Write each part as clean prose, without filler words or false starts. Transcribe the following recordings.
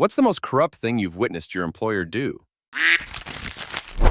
What's the most corrupt thing you've witnessed your employer do?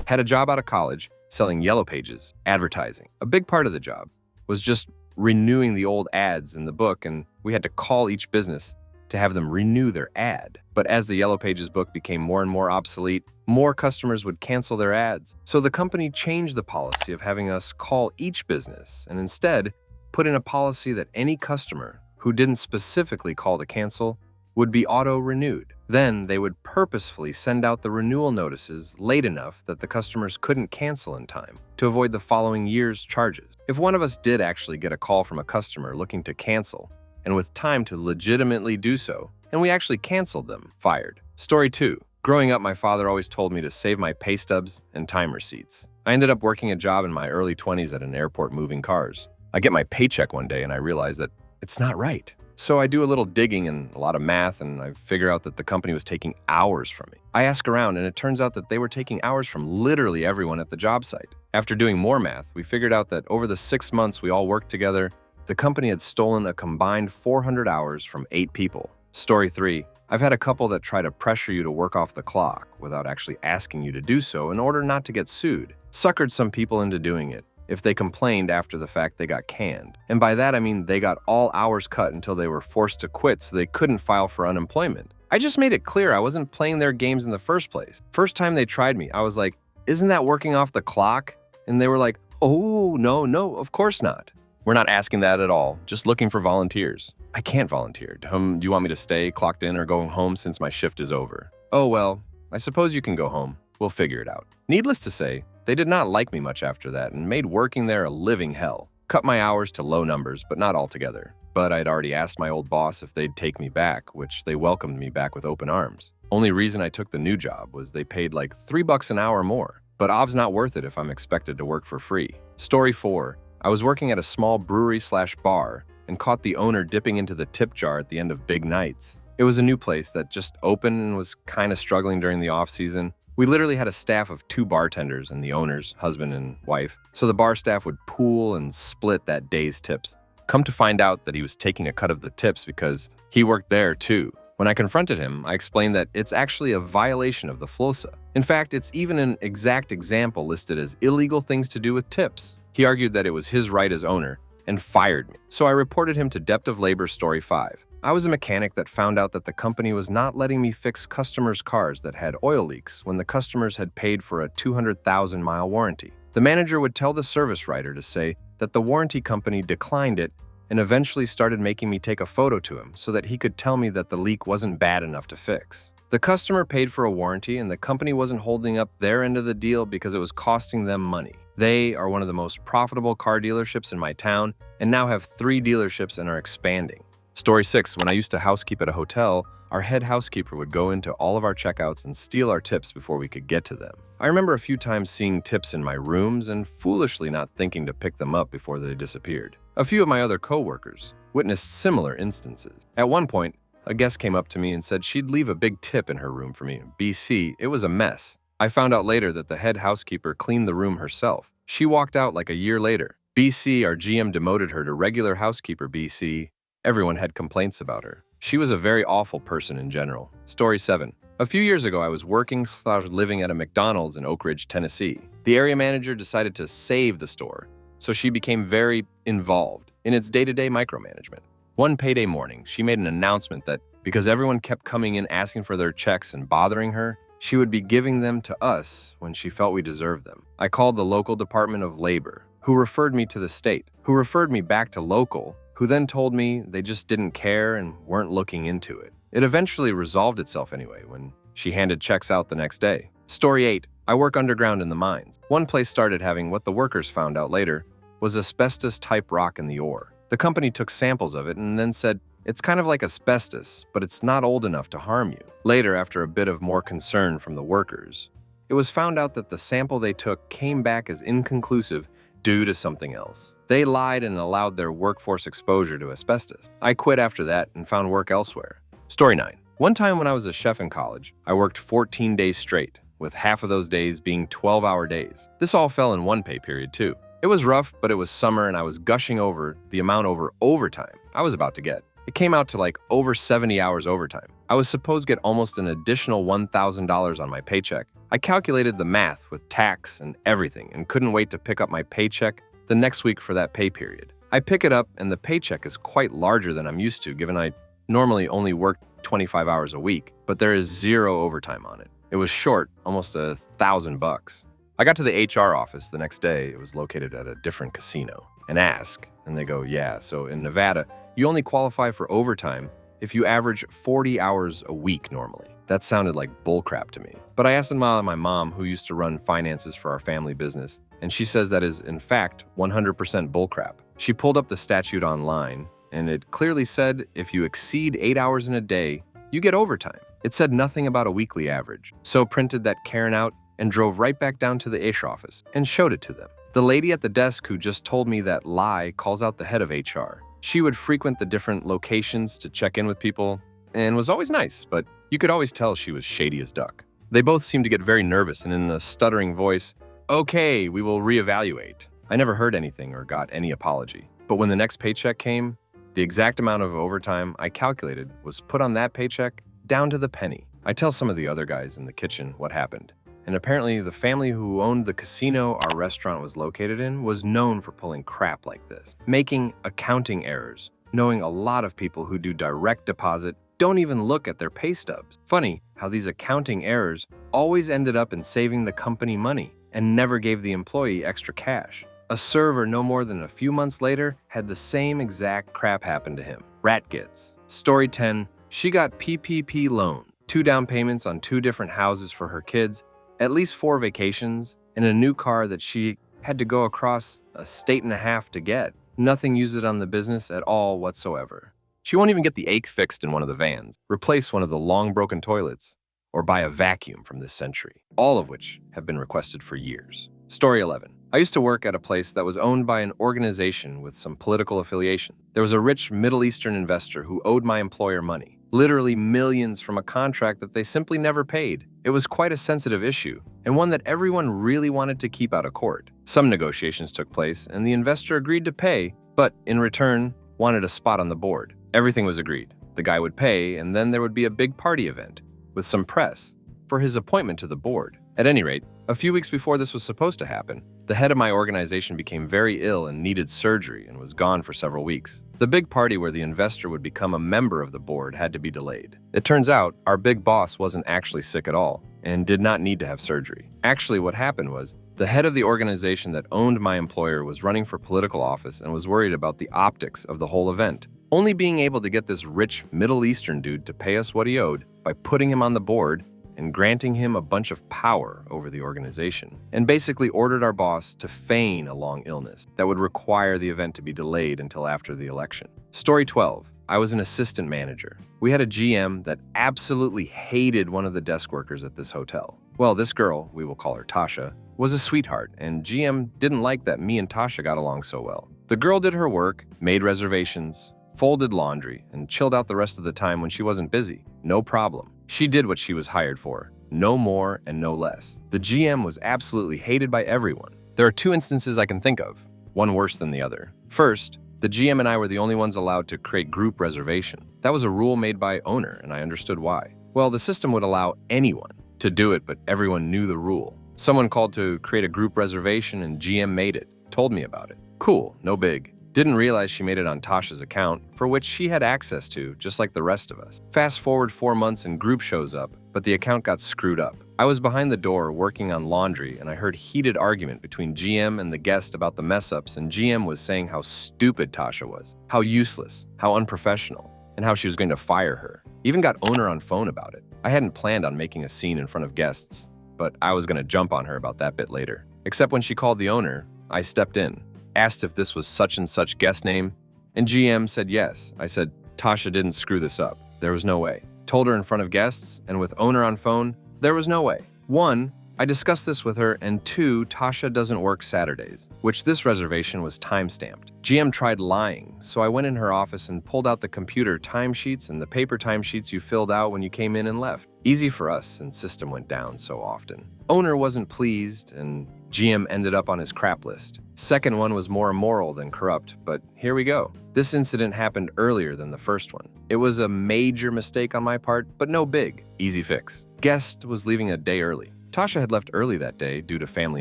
Had a job out of college selling yellow pages, advertising. A big part of the job was just renewing the old ads in the book, and we had to call each business to have them renew their ad. But as the yellow pages book became more and more obsolete, more customers would cancel their ads. So the company changed the policy of having us call each business and instead put in a policy that any customer who didn't specifically call to cancel would be auto-renewed. Then they would purposefully send out the renewal notices late enough that the customers couldn't cancel in time to avoid the following year's charges. If one of us did actually get a call from a customer looking to cancel, and with time to legitimately do so, and we actually canceled them, fired. Story 2. Growing up, my father always told me to save my pay stubs and time receipts. I ended up working a job in my early 20s at an airport moving cars. I get my paycheck one day and I realize that it's not right. So I do a little digging and a lot of math, and I figure out that the company was taking hours from me. I ask around, and it turns out that they were taking hours from literally everyone at the job site. After doing more math, we figured out that over the 6 months we all worked together, the company had stolen a combined 400 hours from 8 people. Story 3. I've had a couple that try to pressure you to work off the clock without actually asking you to do so in order not to get sued. Suckered some people into doing it. If they complained after the fact, they got canned. And by that, I mean they got all hours cut until they were forced to quit so they couldn't file for unemployment. I just made it clear I wasn't playing their games in the first place. First time they tried me, I was like, "Isn't that working off the clock?" And they were like, "Oh, no, of course not. We're not asking that at all, just looking for volunteers." I can't volunteer. Do you want me to stay clocked in or go home since my shift is over? Oh, well, I suppose you can go home. We'll figure it out. Needless to say, they did not like me much after that and made working there a living hell. Cut my hours to low numbers, but not altogether. But I'd already asked my old boss if they'd take me back, which they welcomed me back with open arms. Only reason I took the new job was they paid like $3 an hour more. But obv's not worth it if I'm expected to work for free. Story 4. I was working at a small brewery/bar and caught the owner dipping into the tip jar at the end of big nights. It was a new place that just opened and was kind of struggling during the off-season. We literally had a staff of 2 bartenders and the owner's husband and wife, so the bar staff would pool and split that day's tips. Come to find out that he was taking a cut of the tips because he worked there too. When I confronted him, I explained that it's actually a violation of the FLOSA. In fact, it's even an exact example listed as illegal things to do with tips. He argued that it was his right as owner and fired me. So I reported him to Depth of Labor Story 5. I was a mechanic that found out that the company was not letting me fix customers' cars that had oil leaks when the customers had paid for a 200,000-mile warranty. The manager would tell the service writer to say that the warranty company declined it and eventually started making me take a photo to him so that he could tell me that the leak wasn't bad enough to fix. The customer paid for a warranty and the company wasn't holding up their end of the deal because it was costing them money. They are one of the most profitable car dealerships in my town and now have 3 dealerships and are expanding. Story 6. When I used to housekeep at a hotel, our head housekeeper would go into all of our checkouts and steal our tips before we could get to them. I remember a few times seeing tips in my rooms and foolishly not thinking to pick them up before they disappeared. A few of my other co-workers witnessed similar instances. At one point, a guest came up to me and said she'd leave a big tip in her room for me. BC, it was a mess. I found out later that the head housekeeper cleaned the room herself. She walked out like a year later. BC, our GM, demoted her to regular housekeeper BC. Everyone had complaints about her. She was a very awful person in general. Story 7. A few years ago, I was working/living at a McDonald's in Oak Ridge, Tennessee. The area manager decided to save the store, so she became very involved in its day-to-day micromanagement. One payday morning, she made an announcement that because everyone kept coming in asking for their checks and bothering her, she would be giving them to us when she felt we deserved them. I called the local Department of Labor, who referred me to the state, who referred me back to local, who then told me they just didn't care and weren't looking into it. It eventually resolved itself anyway when she handed checks out the next day. Story 8. I work underground in the mines. One place started having what the workers found out later was asbestos-type rock in the ore. The company took samples of it and then said, "It's kind of like asbestos, but it's not old enough to harm you." Later, after a bit of more concern from the workers, it was found out that the sample they took came back as inconclusive due to something else. They lied and allowed their workforce exposure to asbestos. I quit after that and found work elsewhere. Story 9. One time when I was a chef in college, I worked 14 days straight, with half of those days being 12-hour days. This all fell in one pay period too. It was rough, but it was summer and I was gushing over the amount over overtime I was about to get. It came out to like over 70 hours overtime. I was supposed to get almost an additional $1,000 on my paycheck. I calculated the math with tax and everything and couldn't wait to pick up my paycheck the next week for that pay period. I pick it up and the paycheck is quite larger than I'm used to, given I normally only work 25 hours a week, but there is zero overtime on it. It was short, almost $1,000. I got to the HR office the next day. It was located at a different casino, and ask, and they go, yeah, so in Nevada, you only qualify for overtime if you average 40 hours a week normally. That sounded like bullcrap to me. But I asked my mom, who used to run finances for our family business, and she says that is, in fact, 100% bullcrap. She pulled up the statute online, and it clearly said if you exceed 8 hours in a day, you get overtime. It said nothing about a weekly average. So printed that Karen out and drove right back down to the HR office and showed it to them. The lady at the desk who just told me that lie calls out the head of HR. She would frequent the different locations to check in with people and was always nice, but you could always tell she was shady as duck. They both seemed to get very nervous and in a stuttering voice, "Okay, we will reevaluate." I never heard anything or got any apology. But when the next paycheck came, the exact amount of overtime I calculated was put on that paycheck down to the penny. I tell some of the other guys in the kitchen what happened. And apparently the family who owned the casino our restaurant was located in was known for pulling crap like this, making accounting errors, knowing a lot of people who do direct deposit don't even look at their pay stubs. Funny how these accounting errors always ended up in saving the company money and never gave the employee extra cash. A server no more than a few months later had the same exact crap happen to him. Rat gets. Story 10, she got PPP loan, 2 down payments on 2 different houses for her kids, at least 4 vacations, and a new car that she had to go across a state and a half to get. Nothing used it on the business at all whatsoever. She won't even get the ache fixed in one of the vans, replace one of the long broken toilets, or buy a vacuum from this century, all of which have been requested for years. Story 11. I used to work at a place that was owned by an organization with some political affiliation. There was a rich Middle Eastern investor who owed my employer money, literally millions from a contract that they simply never paid. It was quite a sensitive issue, and one that everyone really wanted to keep out of court. Some negotiations took place, and the investor agreed to pay, but in return, wanted a spot on the board. Everything was agreed. The guy would pay, and then there would be a big party event, with some press, for his appointment to the board. At any rate, a few weeks before this was supposed to happen, the head of my organization became very ill and needed surgery and was gone for several weeks. The big party where the investor would become a member of the board had to be delayed. It turns out our big boss wasn't actually sick at all and did not need to have surgery. Actually, what happened was the head of the organization that owned my employer was running for political office and was worried about the optics of the whole event. Only being able to get this rich Middle Eastern dude to pay us what he owed by putting him on the board and granting him a bunch of power over the organization, and basically ordered our boss to feign a long illness that would require the event to be delayed until after the election. Story 12. I was an assistant manager. We had a GM that absolutely hated one of the desk workers at this hotel. Well, this girl, we will call her Tasha, was a sweetheart, and GM didn't like that me and Tasha got along so well. The girl did her work, made reservations, folded laundry, and chilled out the rest of the time when she wasn't busy. No problem. She did what she was hired for, no more and no less. The GM was absolutely hated by everyone. There are 2 instances I can think of, one worse than the other. First, the GM and I were the only ones allowed to create group reservation. That was a rule made by owner, and I understood why. Well, the system would allow anyone to do it, but everyone knew the rule. Someone called to create a group reservation and GM made it, told me about it. Cool, no big. Didn't realize she made it on Tasha's account, for which she had access to, just like the rest of us. Fast forward 4 months and group shows up, but the account got screwed up. I was behind the door working on laundry, and I heard heated argument between GM and the guest about the mess-ups, and GM was saying how stupid Tasha was, how useless, how unprofessional, and how she was going to fire her. Even got owner on phone about it. I hadn't planned on making a scene in front of guests, but I was going to jump on her about that bit later. Except when she called the owner, I stepped in. Asked if this was such and such guest name, and GM said yes. I said, Tasha didn't screw this up. There was no way. Told her in front of guests, and with owner on phone, there was no way. 1, I discussed this with her, and 2, Tasha doesn't work Saturdays, which this reservation was time-stamped. GM tried lying, so I went in her office and pulled out the computer timesheets and the paper timesheets you filled out when you came in and left. Easy for us since system went down so often. Owner wasn't pleased, and GM ended up on his crap list. Second one was more immoral than corrupt, but here we go. This incident happened earlier than the first one. It was a major mistake on my part, but no big. Easy fix. Guest was leaving a day early. Tasha had left early that day due to family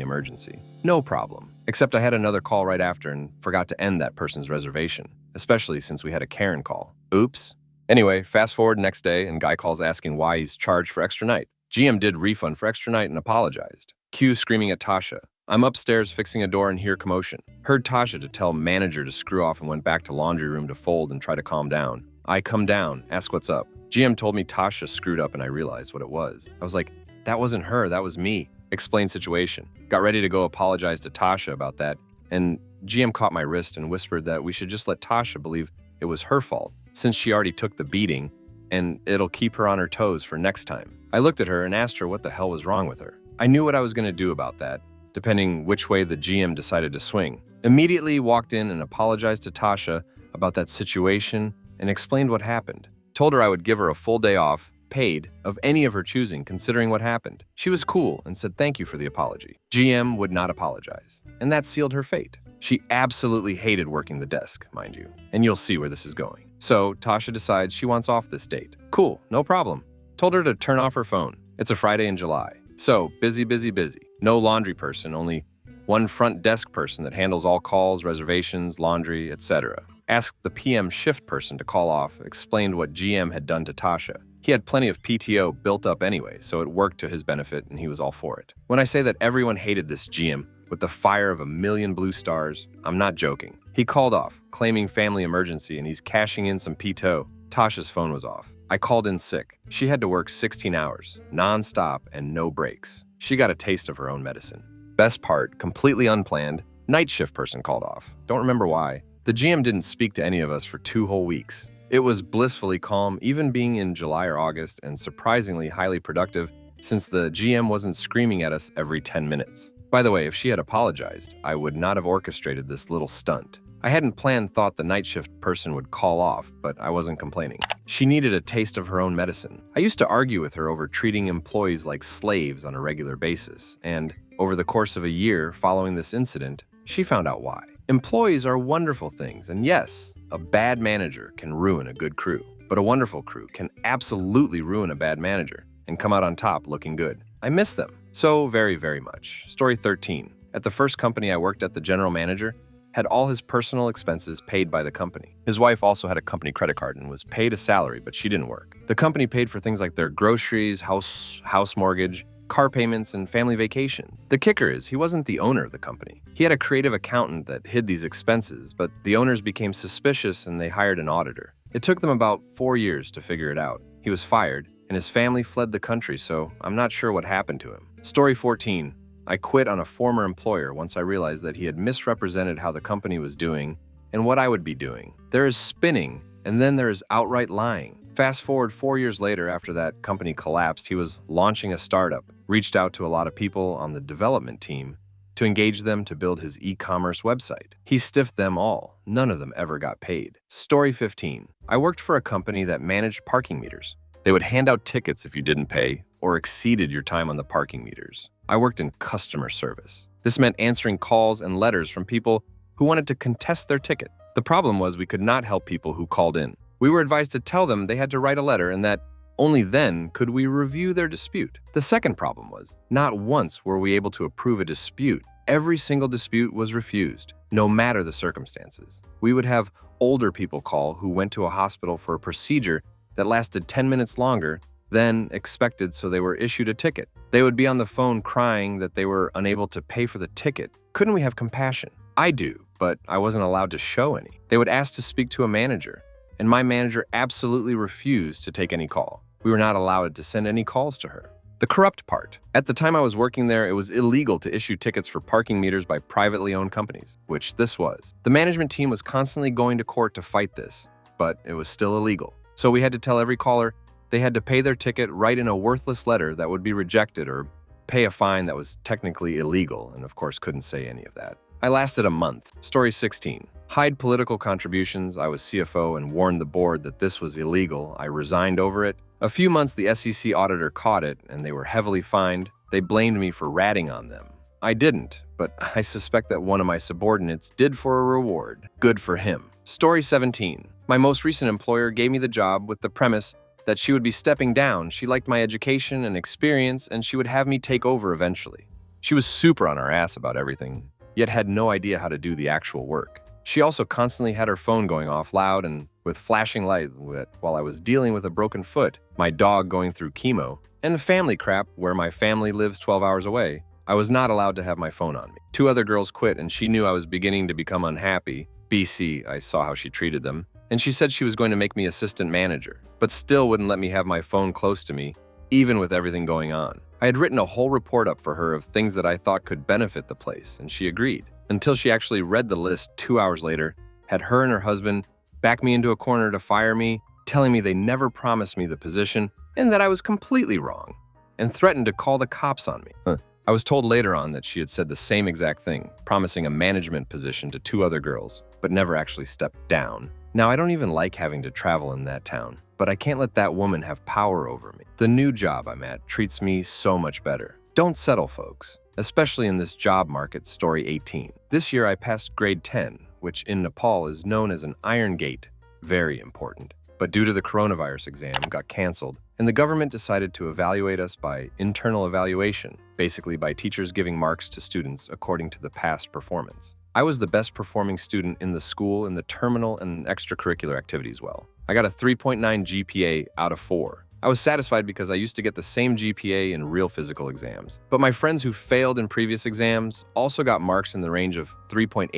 emergency. No problem. Except I had another call right after and forgot to end that person's reservation, especially since we had a Karen call. Oops. Anyway, fast forward next day and guy calls asking why he's charged for extra night. GM did refund for extra night and apologized. Q screaming at Tasha. I'm upstairs fixing a door and hear commotion. Heard Tasha to tell manager to screw off and went back to laundry room to fold and try to calm down. I come down, ask what's up. GM told me Tasha screwed up and I realized what it was. I was like, that wasn't her, that was me. Explained situation. Got ready to go apologize to Tasha about that, and GM caught my wrist and whispered that we should just let Tasha believe it was her fault, since she already took the beating, and it'll keep her on her toes for next time. I looked at her and asked her what the hell was wrong with her. I knew what I was going to do about that, depending which way the GM decided to swing. Immediately walked in and apologized to Tasha about that situation and explained what happened. Told her I would give her a full day off, paid, of any of her choosing considering what happened. She was cool and said thank you for the apology. GM would not apologize, and that sealed her fate. She absolutely hated working the desk, mind you, and you'll see where this is going. So Tasha decides she wants off this date. Cool, no problem. Told her to turn off her phone. It's a Friday in July. So busy, busy, busy. No laundry person, only one front desk person that handles all calls, reservations, laundry, etc. Asked the PM shift person to call off, explained what GM had done to Tasha. He had plenty of PTO built up anyway, so it worked to his benefit and he was all for it. When I say that everyone hated this GM with the fire of a million blue stars, I'm not joking. He called off, claiming family emergency, and he's cashing in some PTO. Tasha's phone was off. I called in sick. She had to work 16 hours, non-stop and no breaks. She got a taste of her own medicine. Best part, completely unplanned, night shift person called off. Don't remember why. The GM didn't speak to any of us for 2 whole weeks. It was blissfully calm, even being in July or August, and surprisingly highly productive since the GM wasn't screaming at us every 10 minutes. By the way, if she had apologized, I would not have orchestrated this little stunt. I hadn't thought the night shift person would call off, but I wasn't complaining. She needed a taste of her own medicine. I used to argue with her over treating employees like slaves on a regular basis, and over the course of a year following this incident, she found out why. Employees are wonderful things, and yes, a bad manager can ruin a good crew, but a wonderful crew can absolutely ruin a bad manager and come out on top looking good. I miss them so very, very much. Story 13. At the first company I worked at, the general manager had all his personal expenses paid by the company. His wife also had a company credit card and was paid a salary, but she didn't work. The company paid for things like their groceries, house mortgage, car payments, and family vacation. The kicker is, he wasn't the owner of the company. He had a creative accountant that hid these expenses, but the owners became suspicious and they hired an auditor. It took them about 4 years to figure it out. He was fired, and his family fled the country, so I'm not sure what happened to him. Story 14. I quit on a former employer once I realized that he had misrepresented how the company was doing and what I would be doing. There is spinning, and then there is outright lying. Fast forward 4 years later, after that company collapsed, he was launching a startup, reached out to a lot of people on the development team to engage them to build his e-commerce website. He stiffed them all. None of them ever got paid. Story 15. I worked for a company that managed parking meters. They would hand out tickets if you didn't pay or exceeded your time on the parking meters. I worked in customer service. This meant answering calls and letters from people who wanted to contest their ticket. The problem was we could not help people who called in. We were advised to tell them they had to write a letter and that only then could we review their dispute. The second problem was, not once were we able to approve a dispute. Every single dispute was refused, no matter the circumstances. We would have older people call who went to a hospital for a procedure that lasted 10 minutes longer than expected, so they were issued a ticket. They would be on the phone crying that they were unable to pay for the ticket. Couldn't we have compassion? I do, but I wasn't allowed to show any. They would ask to speak to a manager, and my manager absolutely refused to take any call. We were not allowed to send any calls to her. The corrupt part. At the time I was working there, it was illegal to issue tickets for parking meters by privately owned companies, which this was. The management team was constantly going to court to fight this, but it was still illegal. So we had to tell every caller they had to pay their ticket, write in a worthless letter that would be rejected, or pay a fine that was technically illegal, and of course couldn't say any of that. I lasted a month. Story 16. Hide political contributions. I was CFO and warned the board that this was illegal. I resigned over it. A few months, the SEC auditor caught it, and they were heavily fined. They blamed me for ratting on them. I didn't, but I suspect that one of my subordinates did for a reward. Good for him. Story 17. My most recent employer gave me the job with the premise that she would be stepping down. She liked my education and experience, and she would have me take over eventually. She was super on our ass about everything, yet had no idea how to do the actual work. She also constantly had her phone going off loud and with flashing light while I was dealing with a broken foot, my dog going through chemo, and family crap where my family lives 12 hours away. I was not allowed to have my phone on me. 2 other girls quit, and she knew I was beginning to become unhappy. BC, I saw how she treated them. And she said she was going to make me assistant manager, but still wouldn't let me have my phone close to me, even with everything going on. I had written a whole report up for her of things that I thought could benefit the place, and she agreed. Until she actually read the list 2 hours later, had her and her husband back me into a corner to fire me, telling me they never promised me the position and that I was completely wrong, and threatened to call the cops on me. I was told later on that she had said the same exact thing, promising a management position to 2 other girls, but never actually stepped down. Now, I don't even like having to travel in that town, but I can't let that woman have power over me. The new job I'm at treats me so much better. Don't settle, folks, especially in this job market. Story 18. This year I passed grade 10, which in Nepal is known as an iron gate. Very important. But due to the coronavirus exam got canceled, and the government decided to evaluate us by internal evaluation, basically by teachers giving marks to students according to the past performance. I was the best performing student in the school in the terminal and extracurricular activities well. I got a 3.9 GPA out of 4. I was satisfied because I used to get the same GPA in real physical exams. But my friends who failed in previous exams also got marks in the range of 3.80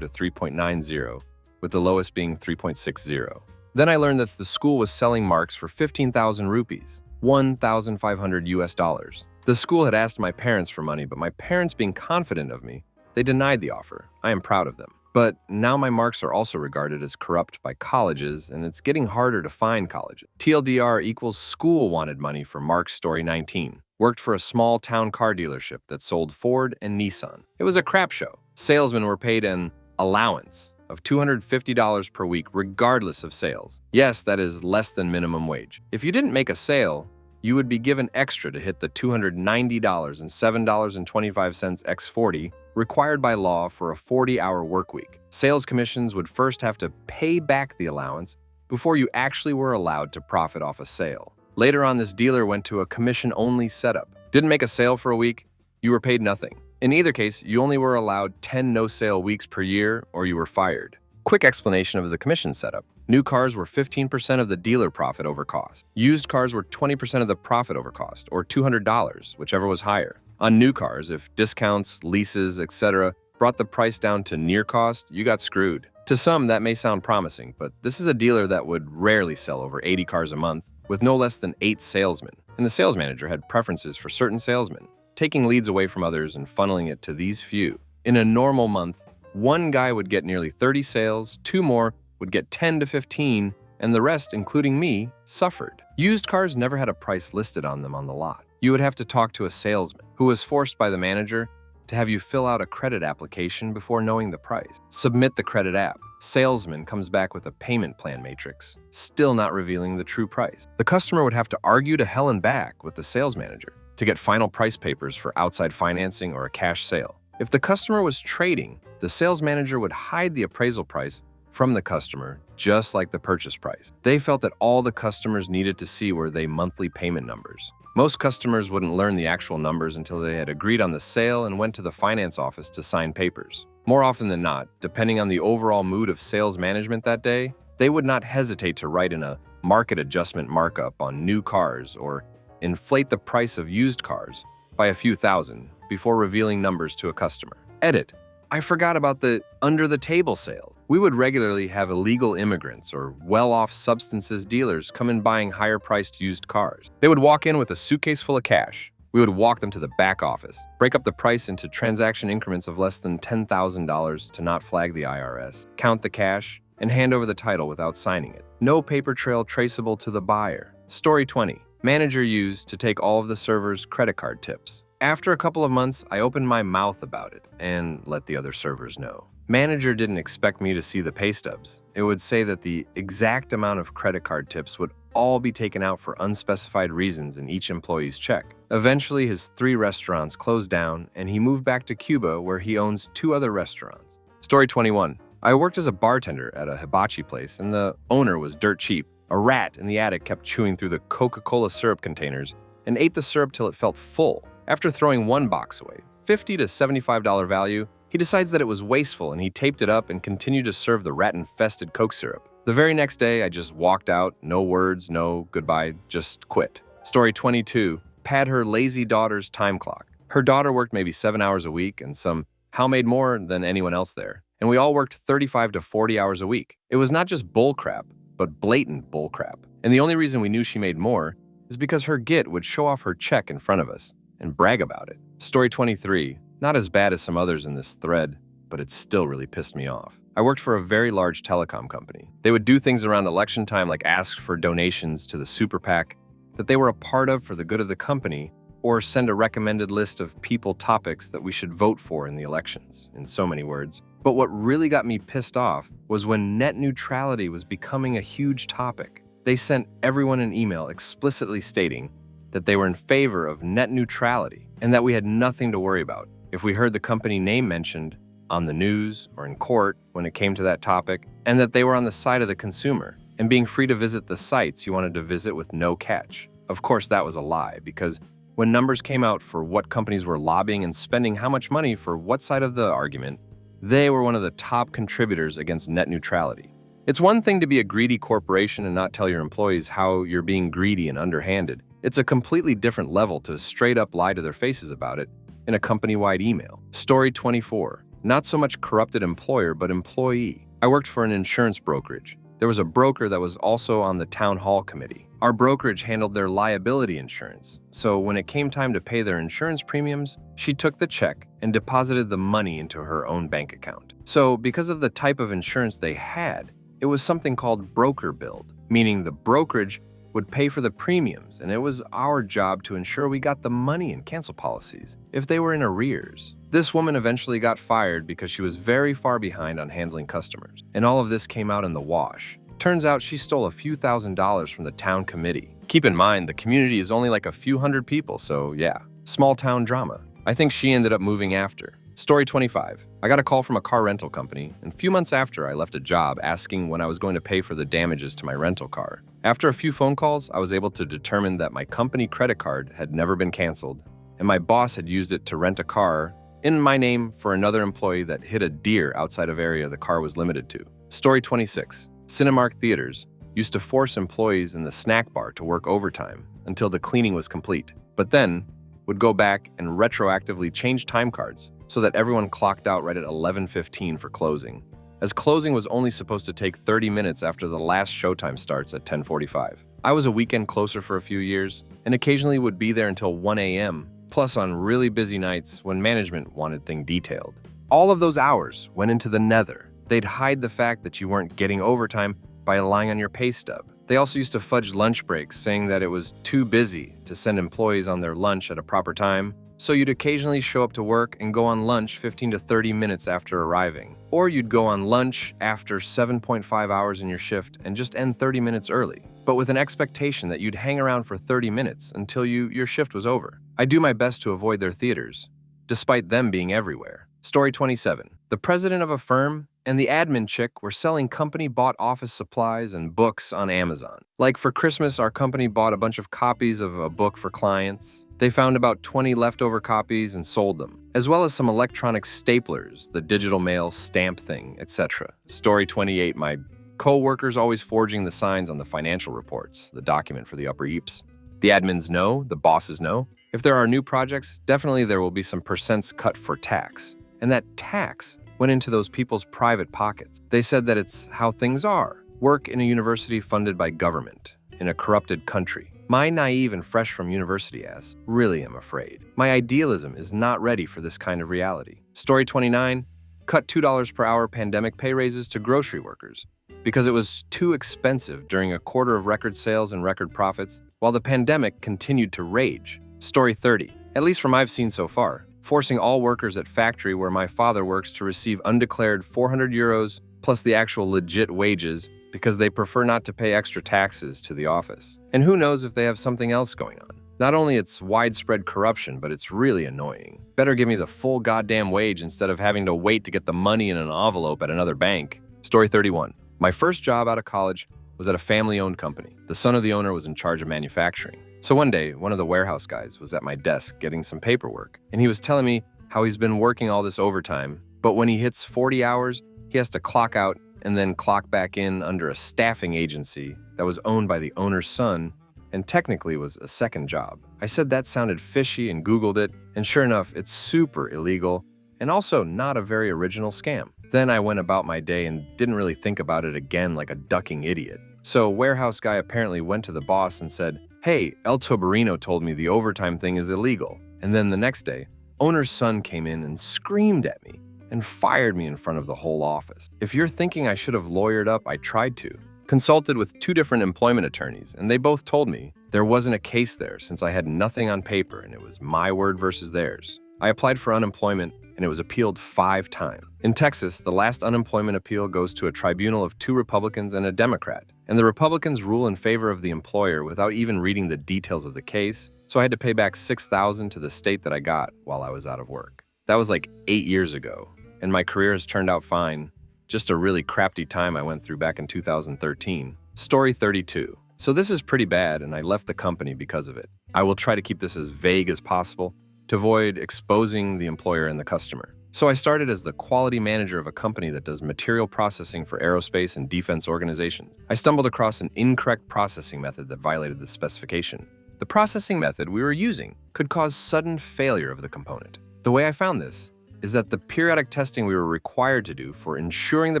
to 3.90, with the lowest being 3.60. Then I learned that the school was selling marks for 15,000 rupees, $1,500. The school had asked my parents for money, but my parents, being confident of me, they denied the offer. I am proud of them. But now my marks are also regarded as corrupt by colleges, and it's getting harder to find colleges. TLDR equals school wanted money for marks. Story 19. Worked for a small town car dealership that sold Ford and Nissan. It was a crap show. Salesmen were paid an allowance of $250 per week regardless of sales. Yes, that is less than minimum wage. If you didn't make a sale, you would be given extra to hit the $290 and $7.25 x 40 required by law for a 40-hour work week. Sales commissions would first have to pay back the allowance before you actually were allowed to profit off a sale. Later on, this dealer went to a commission-only setup. Didn't make a sale for a week, you were paid nothing. In either case, you only were allowed 10 no-sale weeks per year or you were fired. Quick explanation of the commission setup. New cars were 15% of the dealer profit over cost. Used cars were 20% of the profit over cost, or $200, whichever was higher. On new cars, if discounts, leases, etc. brought the price down to near cost, you got screwed. To some, that may sound promising, but this is a dealer that would rarely sell over 80 cars a month, with no less than 8 salesmen. And the sales manager had preferences for certain salesmen, taking leads away from others and funneling it to these few. In a normal month, one guy would get nearly 30 sales, 2 more would get 10 to 15, and the rest, including me, suffered. Used cars never had a price listed on them on the lot. You would have to talk to a salesman, who was forced by the manager to have you fill out a credit application before knowing the price. Submit the credit app. Salesman comes back with a payment plan matrix, still not revealing the true price. The customer would have to argue to hell and back with the sales manager to get final price papers for outside financing or a cash sale. If the customer was trading, the sales manager would hide the appraisal price from the customer, just like the purchase price. They felt that all the customers needed to see were their monthly payment numbers. Most customers wouldn't learn the actual numbers until they had agreed on the sale and went to the finance office to sign papers. More often than not, depending on the overall mood of sales management that day, they would not hesitate to write in a market adjustment markup on new cars or inflate the price of used cars by a few thousand before revealing numbers to a customer. Edit. I forgot about the under-the-table sales. We would regularly have illegal immigrants or well-off substances dealers come in buying higher-priced used cars. They would walk in with a suitcase full of cash. We would walk them to the back office, break up the price into transaction increments of less than $10,000 to not flag the IRS, count the cash, and hand over the title without signing it. No paper trail traceable to the buyer. Story 20. Manager used to take all of the servers' credit card tips. After a couple of months, I opened my mouth about it and let the other servers know. Manager didn't expect me to see the pay stubs. It would say that the exact amount of credit card tips would all be taken out for unspecified reasons in each employee's check. Eventually, his 3 restaurants closed down, and he moved back to Cuba, where he owns 2 other restaurants. Story 21. I worked as a bartender at a hibachi place, and the owner was dirt cheap. A rat in the attic kept chewing through the Coca-Cola syrup containers and ate the syrup till it felt full. After throwing 1 box away, $50 to $75 value, he decides that it was wasteful, and he taped it up and continued to serve the rat-infested Coke syrup. The very next day, I just walked out, no words, no goodbye, just quit. Story 22. Pad her lazy daughter's time clock. Her daughter worked maybe 7 hours a week and somehow made more than anyone else there. And we all worked 35 to 40 hours a week. It was not just bullcrap, but blatant bullcrap. And the only reason we knew she made more is because her git would show off her check in front of us and brag about it. Story 23. Not as bad as some others in this thread, but it still really pissed me off. I worked for a very large telecom company. They would do things around election time like ask for donations to the super PAC that they were a part of for the good of the company, or send a recommended list of people topics that we should vote for in the elections, in so many words. But what really got me pissed off was when net neutrality was becoming a huge topic. They sent everyone an email explicitly stating that they were in favor of net neutrality and that we had nothing to worry about if we heard the company name mentioned on the news or in court when it came to that topic, and that they were on the side of the consumer and being free to visit the sites you wanted to visit with no catch. Of course, that was a lie, because when numbers came out for what companies were lobbying and spending how much money for what side of the argument, they were one of the top contributors against net neutrality. It's one thing to be a greedy corporation and not tell your employees how you're being greedy and underhanded. It's a completely different level to straight up lie to their faces about it in a company-wide email. Story 24. Not so much corrupted employer, but employee. I worked for an insurance brokerage. There was a broker that was also on the town hall committee. Our brokerage handled their liability insurance, so when it came time to pay their insurance premiums, she took the check and deposited the money into her own bank account. So because of the type of insurance they had, it was something called broker billed, meaning the brokerage would pay for the premiums, and it was our job to ensure we got the money and cancel policies if they were in arrears. This woman eventually got fired because she was very far behind on handling customers, and all of this came out in the wash. Turns out she stole a few $1,000s from the town committee. Keep in mind, the community is only like a few hundred people, so yeah, small town drama. I think she ended up moving after. Story 25. I got a call from a car rental company, and a few months after I left a job asking when I was going to pay for the damages to my rental car. After a few phone calls, I was able to determine that my company credit card had never been canceled, and my boss had used it to rent a car in my name for another employee that hit a deer outside of area the car was limited to. Story 26. Cinemark Theaters used to force employees in the snack bar to work overtime until the cleaning was complete, but then would go back and retroactively change time cards so that everyone clocked out right at 11:15 for closing, as closing was only supposed to take 30 minutes after the last showtime starts at 10:45. I was a weekend closer for a few years and occasionally would be there until 1 a.m., plus on really busy nights when management wanted things detailed. All of those hours went into the nether. They'd hide the fact that you weren't getting overtime by lying on your pay stub. They also used to fudge lunch breaks, saying that it was too busy to send employees on their lunch at a proper time, so you'd occasionally show up to work and go on lunch 15 to 30 minutes after arriving. Or you'd go on lunch after 7.5 hours in your shift and just end 30 minutes early, but with an expectation that you'd hang around for 30 minutes until your shift was over. I do my best to avoid their theaters, despite them being everywhere. Story 27. The president of a firm and the admin chick were selling company-bought office supplies and books on Amazon. Like for Christmas, our company bought a bunch of copies of a book for clients. They found about 20 leftover copies and sold them, as well as some electronic staplers, the digital mail stamp thing, etc. Story 28. My co-workers always forging the signs on the financial reports, the document for the upper eeps. The admins know, the bosses know. If there are new projects, definitely there will be some percents cut for tax. And that tax went into those people's private pockets. They said that it's how things are. Work in a university funded by government, in a corrupted country. My naive and fresh from university ass really am afraid. My idealism is not ready for this kind of reality. Story 29. Cut $2 per hour pandemic pay raises to grocery workers because it was too expensive during a quarter of record sales and record profits, while the pandemic continued to rage. Story 30. At least from I've seen so far, forcing all workers at factory where my father works to receive undeclared 400 euros plus the actual legit wages because they prefer not to pay extra taxes to the office. And who knows if they have something else going on. Not only it's widespread corruption, but it's really annoying. Better give me the full goddamn wage instead of having to wait to get the money in an envelope at another bank. Story 31. My first job out of college was at a family-owned company. The son of the owner was in charge of manufacturing. So one day, one of the warehouse guys was at my desk getting some paperwork, and he was telling me how he's been working all this overtime, but when he hits 40 hours, he has to clock out and then clock back in under a staffing agency that was owned by the owner's son and technically was a second job. I said that sounded fishy and Googled it, and sure enough, it's super illegal and also not a very original scam. Then I went about my day and didn't really think about it again like a ducking idiot. So warehouse guy apparently went to the boss and said, "Hey, El Tobarino told me the overtime thing is illegal." And then the next day, owner's son came in and screamed at me and fired me in front of the whole office. If you're thinking I should have lawyered up, I tried to. Consulted with 2 different employment attorneys, and they both told me there wasn't a case there since I had nothing on paper and it was my word versus theirs. I applied for unemployment and it was appealed 5 times. In Texas, the last unemployment appeal goes to a tribunal of 2 Republicans and a Democrat, and the Republicans rule in favor of the employer without even reading the details of the case, so I had to pay back $6,000 to the state that I got while I was out of work. That was like 8 years ago, and my career has turned out fine. Just a really crafty time I went through back in 2013. Story 32. So this is pretty bad, and I left the company because of it. I will try to keep this as vague as possible to avoid exposing the employer and the customer. So I started as the quality manager of a company that does material processing for aerospace and defense organizations. I stumbled across an incorrect processing method that violated the specification. The processing method we were using could cause sudden failure of the component. The way I found this is that the periodic testing we were required to do for ensuring the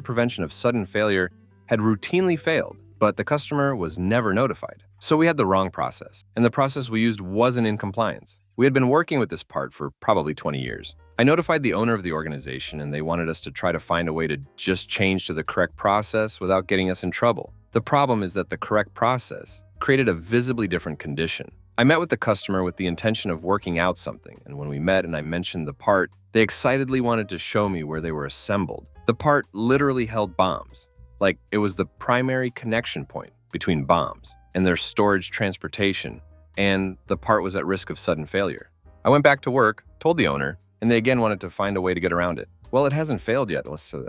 prevention of sudden failure had routinely failed, but the customer was never notified. So we had the wrong process, and the process we used wasn't in compliance. We had been working with this part for probably 20 years. I notified the owner of the organization, and they wanted us to try to find a way to just change to the correct process without getting us in trouble. The problem is that the correct process created a visibly different condition. I met with the customer with the intention of working out something, and when we met and I mentioned the part, they excitedly wanted to show me where they were assembled. The part literally held bombs, like it was the primary connection point between bombs and their storage transportation, and the part was at risk of sudden failure. I went back to work, told the owner, and they again wanted to find a way to get around it. Well, it hasn't failed yet, so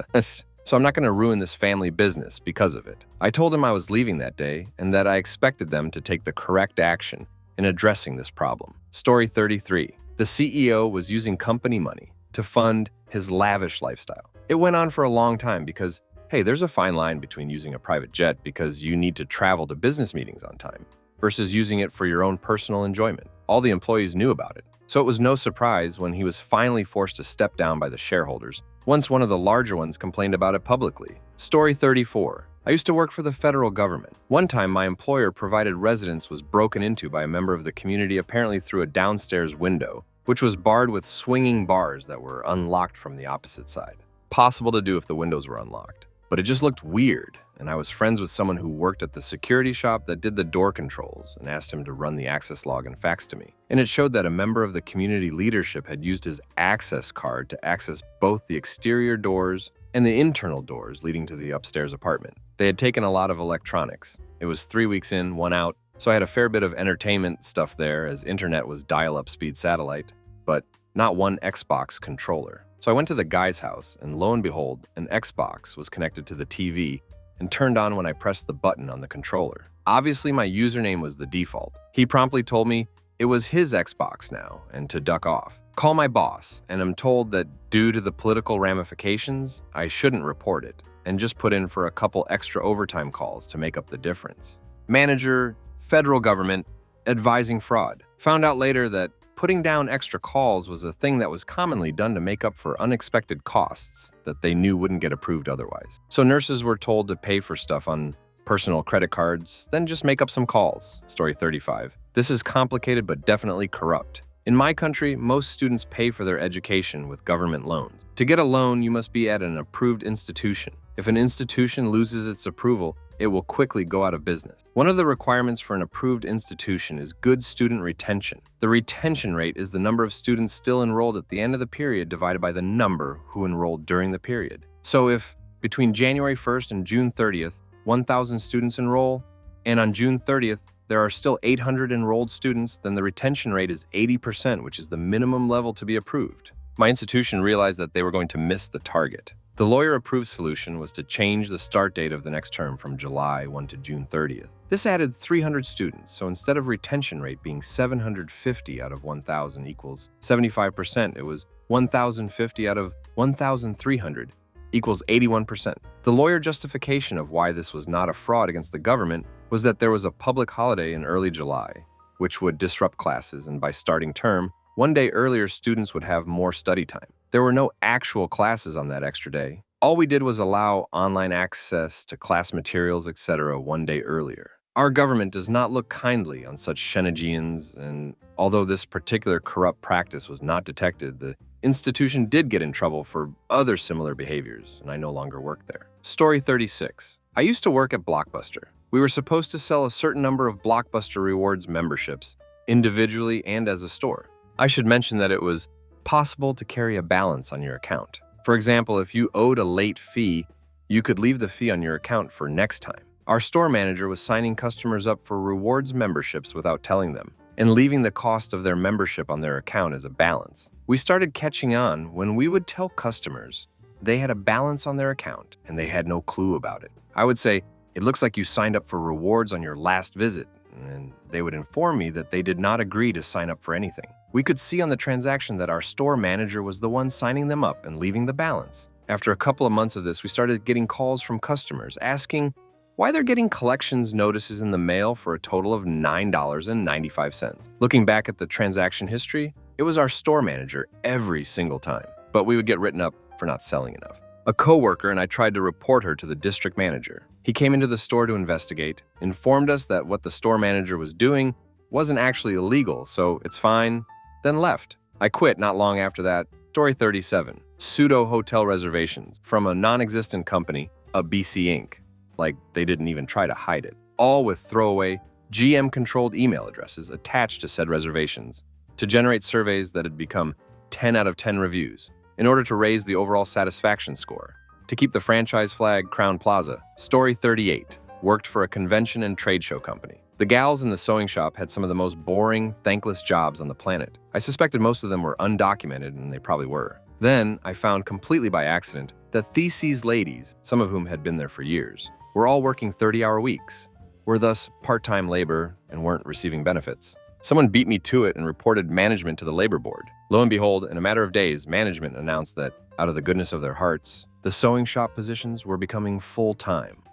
I'm not going to ruin this family business because of it. I told him I was leaving that day and that I expected them to take the correct action in addressing this problem. Story 33. The CEO was using company money to fund his lavish lifestyle. It went on for a long time because, hey, there's a fine line between using a private jet because you need to travel to business meetings on time versus using it for your own personal enjoyment. All the employees knew about it. So it was no surprise when he was finally forced to step down by the shareholders once one of the larger ones complained about it publicly. Story 34. I used to work for the federal government. One time, my employer-provided residence was broken into by a member of the community apparently through a downstairs window, which was barred with swinging bars that were unlocked from the opposite side. Possible to do if the windows were unlocked. But it just looked weird, and I was friends with someone who worked at the security shop that did the door controls and asked him to run the access log and fax to me. And it showed that a member of the community leadership had used his access card to access both the exterior doors and the internal doors leading to the upstairs apartment. They had taken a lot of electronics. It was 3 weeks in, 1 out, so I had a fair bit of entertainment stuff there as internet was dial-up speed satellite, but not one Xbox controller. So I went to the guy's house, and lo and behold, an Xbox was connected to the TV and turned on when I pressed the button on the controller. Obviously, my username was the default. He promptly told me it was his Xbox now and to duck off. Call my boss, and I'm told that due to the political ramifications, I shouldn't report it and just put in for a couple extra overtime calls to make up the difference. Manager, federal government, advising fraud. Found out later that putting down extra calls was a thing that was commonly done to make up for unexpected costs that they knew wouldn't get approved otherwise. So nurses were told to pay for stuff on personal credit cards, then just make up some calls. Story 35. This is complicated but definitely corrupt. In my country, most students pay for their education with government loans. To get a loan, you must be at an approved institution. If an institution loses its approval, it will quickly go out of business. One of the requirements for an approved institution is good student retention. The retention rate is the number of students still enrolled at the end of the period divided by the number who enrolled during the period. So if between January 1st and June 30th, 1,000 students enroll, and on June 30th, there are still 800 enrolled students, then the retention rate is 80%, which is the minimum level to be approved. My institution realized that they were going to miss the target. The lawyer-approved solution was to change the start date of the next term from July 1 to June 30th. This added 300 students, so instead of retention rate being 750 out of 1,000 equals 75%, it was 1,050 out of 1,300 equals 81%. The lawyer justification of why this was not a fraud against the government was that there was a public holiday in early July, which would disrupt classes, and by starting term, one day earlier students would have more study time. There were no actual classes on that extra day. All we did was allow online access to class materials, etc. one day earlier. Our government does not look kindly on such shenanigans, and although this particular corrupt practice was not detected, the institution did get in trouble for other similar behaviors, and I no longer work there. Story 36. I used to work at Blockbuster. We were supposed to sell a certain number of Blockbuster Rewards memberships, individually and as a store. I should mention that it was possible to carry a balance on your account. For example, if you owed a late fee, you could leave the fee on your account for next time. Our store manager was signing customers up for rewards memberships without telling them, and leaving the cost of their membership on their account as a balance. We started catching on when we would tell customers they had a balance on their account and they had no clue about it. I would say, "It looks like you signed up for rewards on your last visit," and they would inform me that they did not agree to sign up for anything. We could see on the transaction that our store manager was the one signing them up and leaving the balance. After a couple of months of this, we started getting calls from customers asking why they're getting collections notices in the mail for a total of $9.95. Looking back at the transaction history, it was our store manager every single time, but we would get written up for not selling enough. A coworker and I tried to report her to the district manager. He came into the store to investigate, informed us that what the store manager was doing wasn't actually illegal, so it's fine, then left. I quit not long after that. Story 37. Pseudo-hotel reservations from a non-existent company, a BC Inc. Like they didn't even try to hide it. All with throwaway, GM-controlled email addresses attached to said reservations to generate surveys that had become 10 out of 10 reviews in order to raise the overall satisfaction score. To keep the franchise flag, Crown Plaza. Story 38. Worked for a convention and trade show company. The gals in the sewing shop had some of the most boring, thankless jobs on the planet. I suspected most of them were undocumented, and they probably were. Then, I found completely by accident that these ladies, some of whom had been there for years, were all working 30-hour weeks, were thus part-time labor, and weren't receiving benefits. Someone beat me to it and reported management to the labor board. Lo and behold, in a matter of days, management announced that, out of the goodness of their hearts, the sewing shop positions were becoming full-time.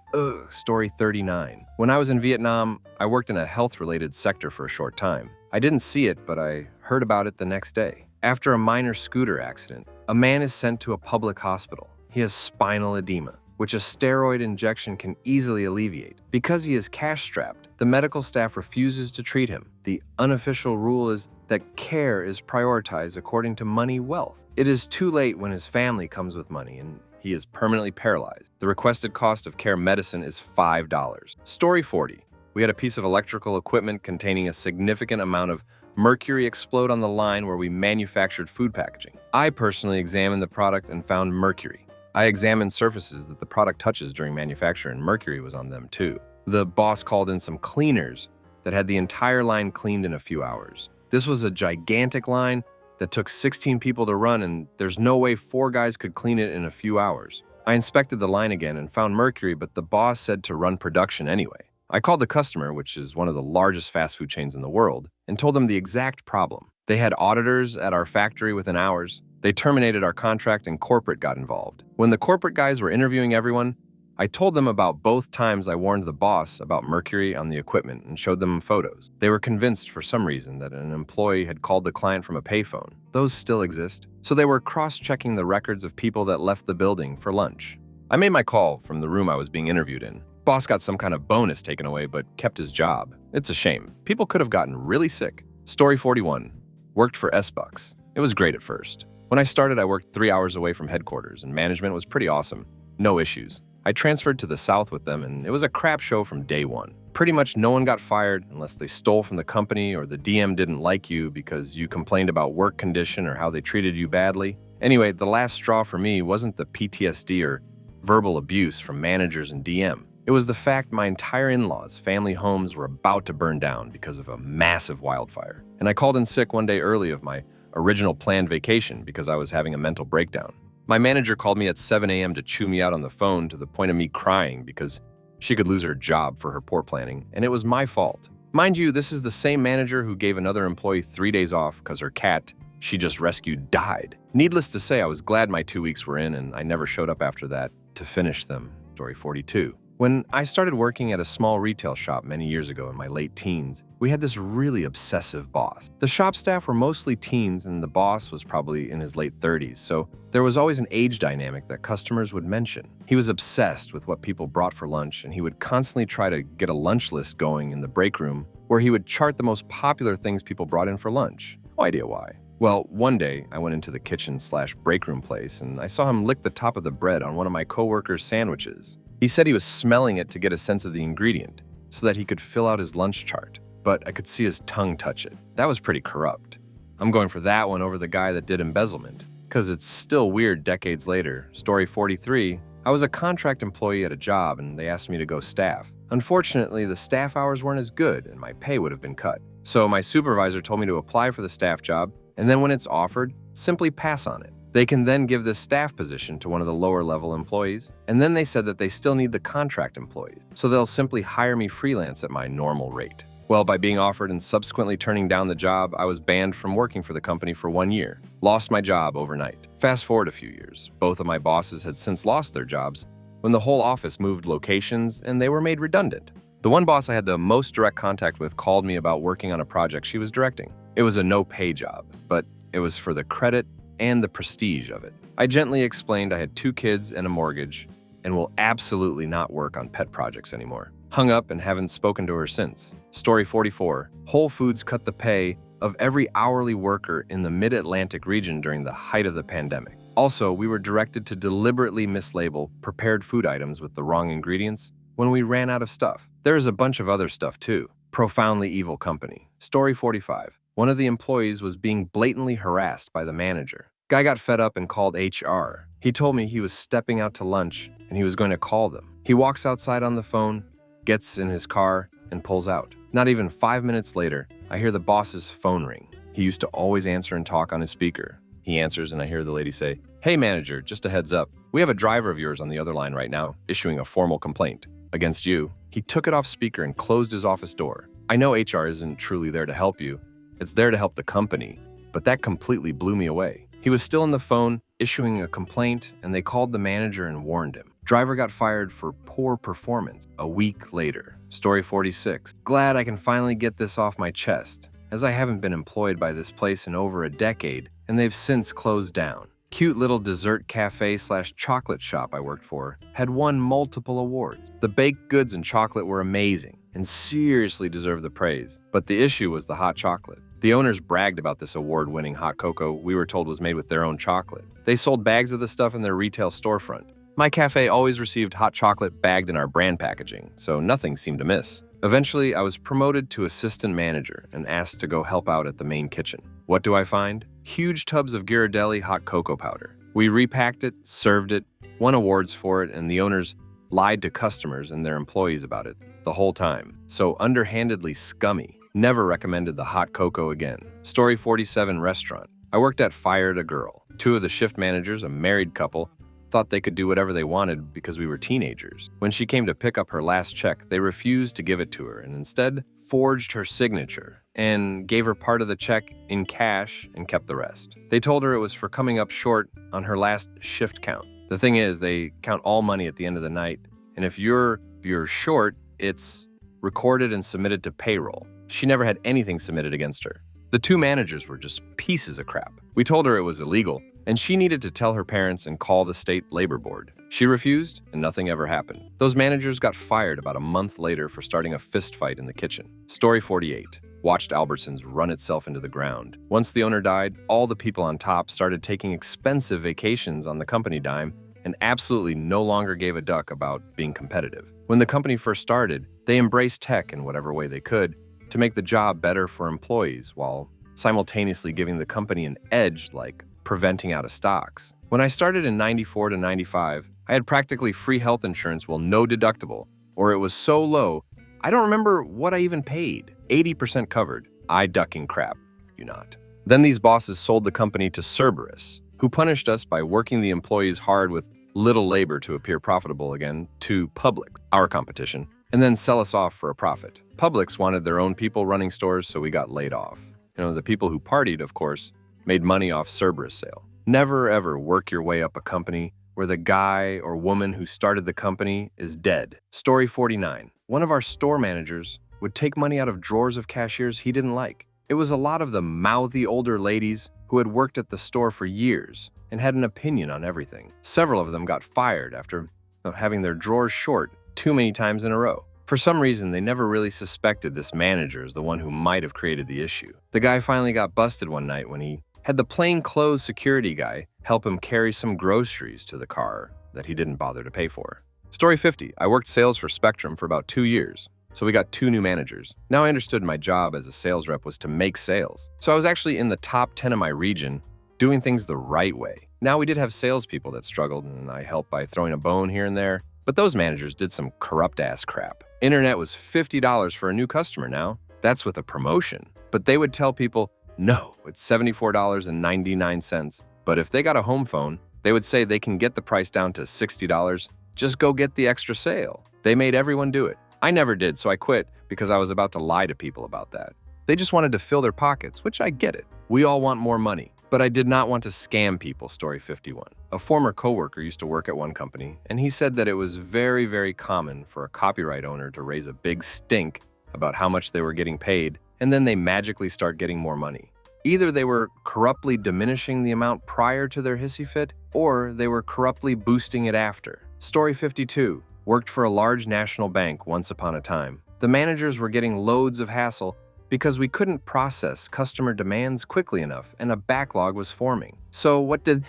Story 39. When I was in Vietnam, I worked in a health-related sector for a short time. I didn't see it, but I heard about it the next day. After a minor scooter accident, a man is sent to a public hospital. He has spinal edema, which a steroid injection can easily alleviate. Because he is cash-strapped, the medical staff refuses to treat him. The unofficial rule is that care is prioritized according to money wealth. It is too late when his family comes with money and he is permanently paralyzed. The requested cost of care medicine is $5. Story 40. We had a piece of electrical equipment containing a significant amount of mercury explode on the line where we manufactured food packaging. I personally examined the product and found mercury. I examined surfaces that the product touches during manufacture, and mercury was on them too. The boss called in some cleaners that had the entire line cleaned in a few hours. This was a gigantic line that took 16 people to run, and there's no way 4 guys could clean it in a few hours. I inspected the line again and found mercury, but the boss said to run production anyway. I called the customer, which is one of the largest fast food chains in the world, and told them the exact problem. They had auditors at our factory within hours. They terminated our contract and corporate got involved. When the corporate guys were interviewing everyone, I told them about both times I warned the boss about mercury on the equipment and showed them photos. They were convinced for some reason that an employee had called the client from a payphone. Those still exist. So they were cross-checking the records of people that left the building for lunch. I made my call from the room I was being interviewed in. Boss got some kind of bonus taken away but kept his job. It's a shame. People could have gotten really sick. Story 41. Worked for S-Bucks. It was great at first. When I started, I worked 3 hours away from headquarters, and management was pretty awesome. No issues. I transferred to the south with them, and it was a crap show from day one. Pretty much no one got fired unless they stole from the company or the DM didn't like you because you complained about work condition or how they treated you badly. Anyway, the last straw for me wasn't the PTSD or verbal abuse from managers and DM. It was the fact my entire in-laws' family homes were about to burn down because of a massive wildfire. And I called in sick one day early of my original planned vacation because I was having a mental breakdown. My manager called me at 7 a.m. to chew me out on the phone to the point of me crying because she could lose her job for her poor planning, and it was my fault. Mind you, this is the same manager who gave another employee 3 days off because her cat she just rescued died. Needless to say, I was glad my 2 weeks were in and I never showed up after that to finish them. Story 42. When I started working at a small retail shop many years ago in my late teens, we had this really obsessive boss. The shop staff were mostly teens and the boss was probably in his late 30s, so there was always an age dynamic that customers would mention. He was obsessed with what people brought for lunch and he would constantly try to get a lunch list going in the break room where he would chart the most popular things people brought in for lunch. No idea why. Well, one day I went into the kitchen/break room place and I saw him lick the top of the bread on one of my coworkers' sandwiches. He said he was smelling it to get a sense of the ingredient so that he could fill out his lunch chart, but I could see his tongue touch it. That was pretty corrupt. I'm going for that one over the guy that did embezzlement, because it's still weird decades later. Story 43, I was a contract employee at a job and they asked me to go staff. Unfortunately, the staff hours weren't as good and my pay would have been cut. So my supervisor told me to apply for the staff job, and then when it's offered, simply pass on it. They can then give this staff position to one of the lower level employees, and then they said that they still need the contract employees, so they'll simply hire me freelance at my normal rate. Well, by being offered and subsequently turning down the job, I was banned from working for the company for 1 year. Lost my job overnight. Fast forward a few years. Both of my bosses had since lost their jobs when the whole office moved locations and they were made redundant. The one boss I had the most direct contact with called me about working on a project she was directing. It was a no-pay job, but it was for the credit and the prestige of it. I gently explained I had 2 kids and a mortgage and will absolutely not work on pet projects anymore. Hung up and haven't spoken to her since. Story 44. Whole Foods cut the pay of every hourly worker in the mid-Atlantic region during the height of the pandemic. Also, we were directed to deliberately mislabel prepared food items with the wrong ingredients when we ran out of stuff. There is a bunch of other stuff too. Profoundly evil company. Story 45. One of the employees was being blatantly harassed by the manager. Guy got fed up and called HR. He told me he was stepping out to lunch and he was going to call them. He walks outside on the phone, gets in his car, and pulls out. Not even 5 minutes later, I hear the boss's phone ring. He used to always answer and talk on his speaker. He answers and I hear the lady say, "Hey manager, just a heads up. We have a driver of yours on the other line right now, issuing a formal complaint against you." He took it off speaker and closed his office door. I know HR isn't truly there to help you. It's there to help the company, but that completely blew me away. He was still on the phone, issuing a complaint, and they called the manager and warned him. Driver got fired for poor performance a week later. Story 46. Glad I can finally get this off my chest, as I haven't been employed by this place in over a decade, and they've since closed down. Cute little dessert cafe/chocolate shop I worked for had won multiple awards. The baked goods and chocolate were amazing and seriously deserved the praise, but the issue was the hot chocolate. The owners bragged about this award-winning hot cocoa we were told was made with their own chocolate. They sold bags of the stuff in their retail storefront. My cafe always received hot chocolate bagged in our brand packaging, so nothing seemed amiss. Eventually, I was promoted to assistant manager and asked to go help out at the main kitchen. What do I find? Huge tubs of Ghirardelli hot cocoa powder. We repacked it, served it, won awards for it, and the owners lied to customers and their employees about it the whole time. So underhandedly scummy. Never recommended the hot cocoa again. Story 47 restaurant. I worked at Fired a Girl. 2 of the shift managers, a married couple, thought they could do whatever they wanted because we were teenagers. When she came to pick up her last check, they refused to give it to her and instead forged her signature and gave her part of the check in cash and kept the rest. They told her it was for coming up short on her last shift count. The thing is, they count all money at the end of the night, and if you're short, it's recorded and submitted to payroll. She never had anything submitted against her. The 2 managers were just pieces of crap. We told her it was illegal, and she needed to tell her parents and call the state labor board. She refused, and nothing ever happened. Those managers got fired about a month later for starting a fist fight in the kitchen. Story 48. Watched Albertsons run itself into the ground. Once the owner died, all the people on top started taking expensive vacations on the company dime and absolutely no longer gave a duck about being competitive. When the company first started, they embraced tech in whatever way they could to make the job better for employees while simultaneously giving the company an edge like preventing out of stocks. When I started in 94 to 95, I had practically free health insurance, well, no deductible, or it was so low, I don't remember what I even paid. 80% covered. I ducking crap, you not. Then these bosses sold the company to Cerberus, who punished us by working the employees hard with little labor to appear profitable again, to Publix, our competition, and then sell us off for a profit. Publix wanted their own people running stores, so we got laid off. The people who partied, of course, made money off Cerberus sale. Never ever work your way up a company where the guy or woman who started the company is dead. Story 49. One of our store managers would take money out of drawers of cashiers he didn't like. It was a lot of the mouthy older ladies who had worked at the store for years and had an opinion on everything. Several of them got fired after having their drawers short too many times in a row. For some reason, they never really suspected this manager as the one who might have created the issue. The guy finally got busted one night when he had the plainclothes security guy help him carry some groceries to the car that he didn't bother to pay for. Story 50. I worked sales for Spectrum for about 2 years, so we got 2 new managers. Now I understood my job as a sales rep was to make sales. So I was actually in the top 10 of my region, doing things the right way. Now we did have salespeople that struggled, and I helped by throwing a bone here and there, but those managers did some corrupt-ass crap. Internet was $50 for a new customer now. That's with a promotion. But they would tell people, no, it's $74.99. But if they got a home phone, they would say they can get the price down to $60. Just go get the extra sale. They made everyone do it. I never did, so I quit because I was about to lie to people about that. They just wanted to fill their pockets, which I get it. We all want more money. But I did not want to scam people, story 51. A former coworker used to work at one company, and he said that it was very, very common for a copyright owner to raise a big stink about how much they were getting paid, and then they magically start getting more money. Either they were corruptly diminishing the amount prior to their hissy fit, or they were corruptly boosting it after. Story 52. Worked for a large national bank once upon a time. The managers were getting loads of hassle because we couldn't process customer demands quickly enough and a backlog was forming. So what did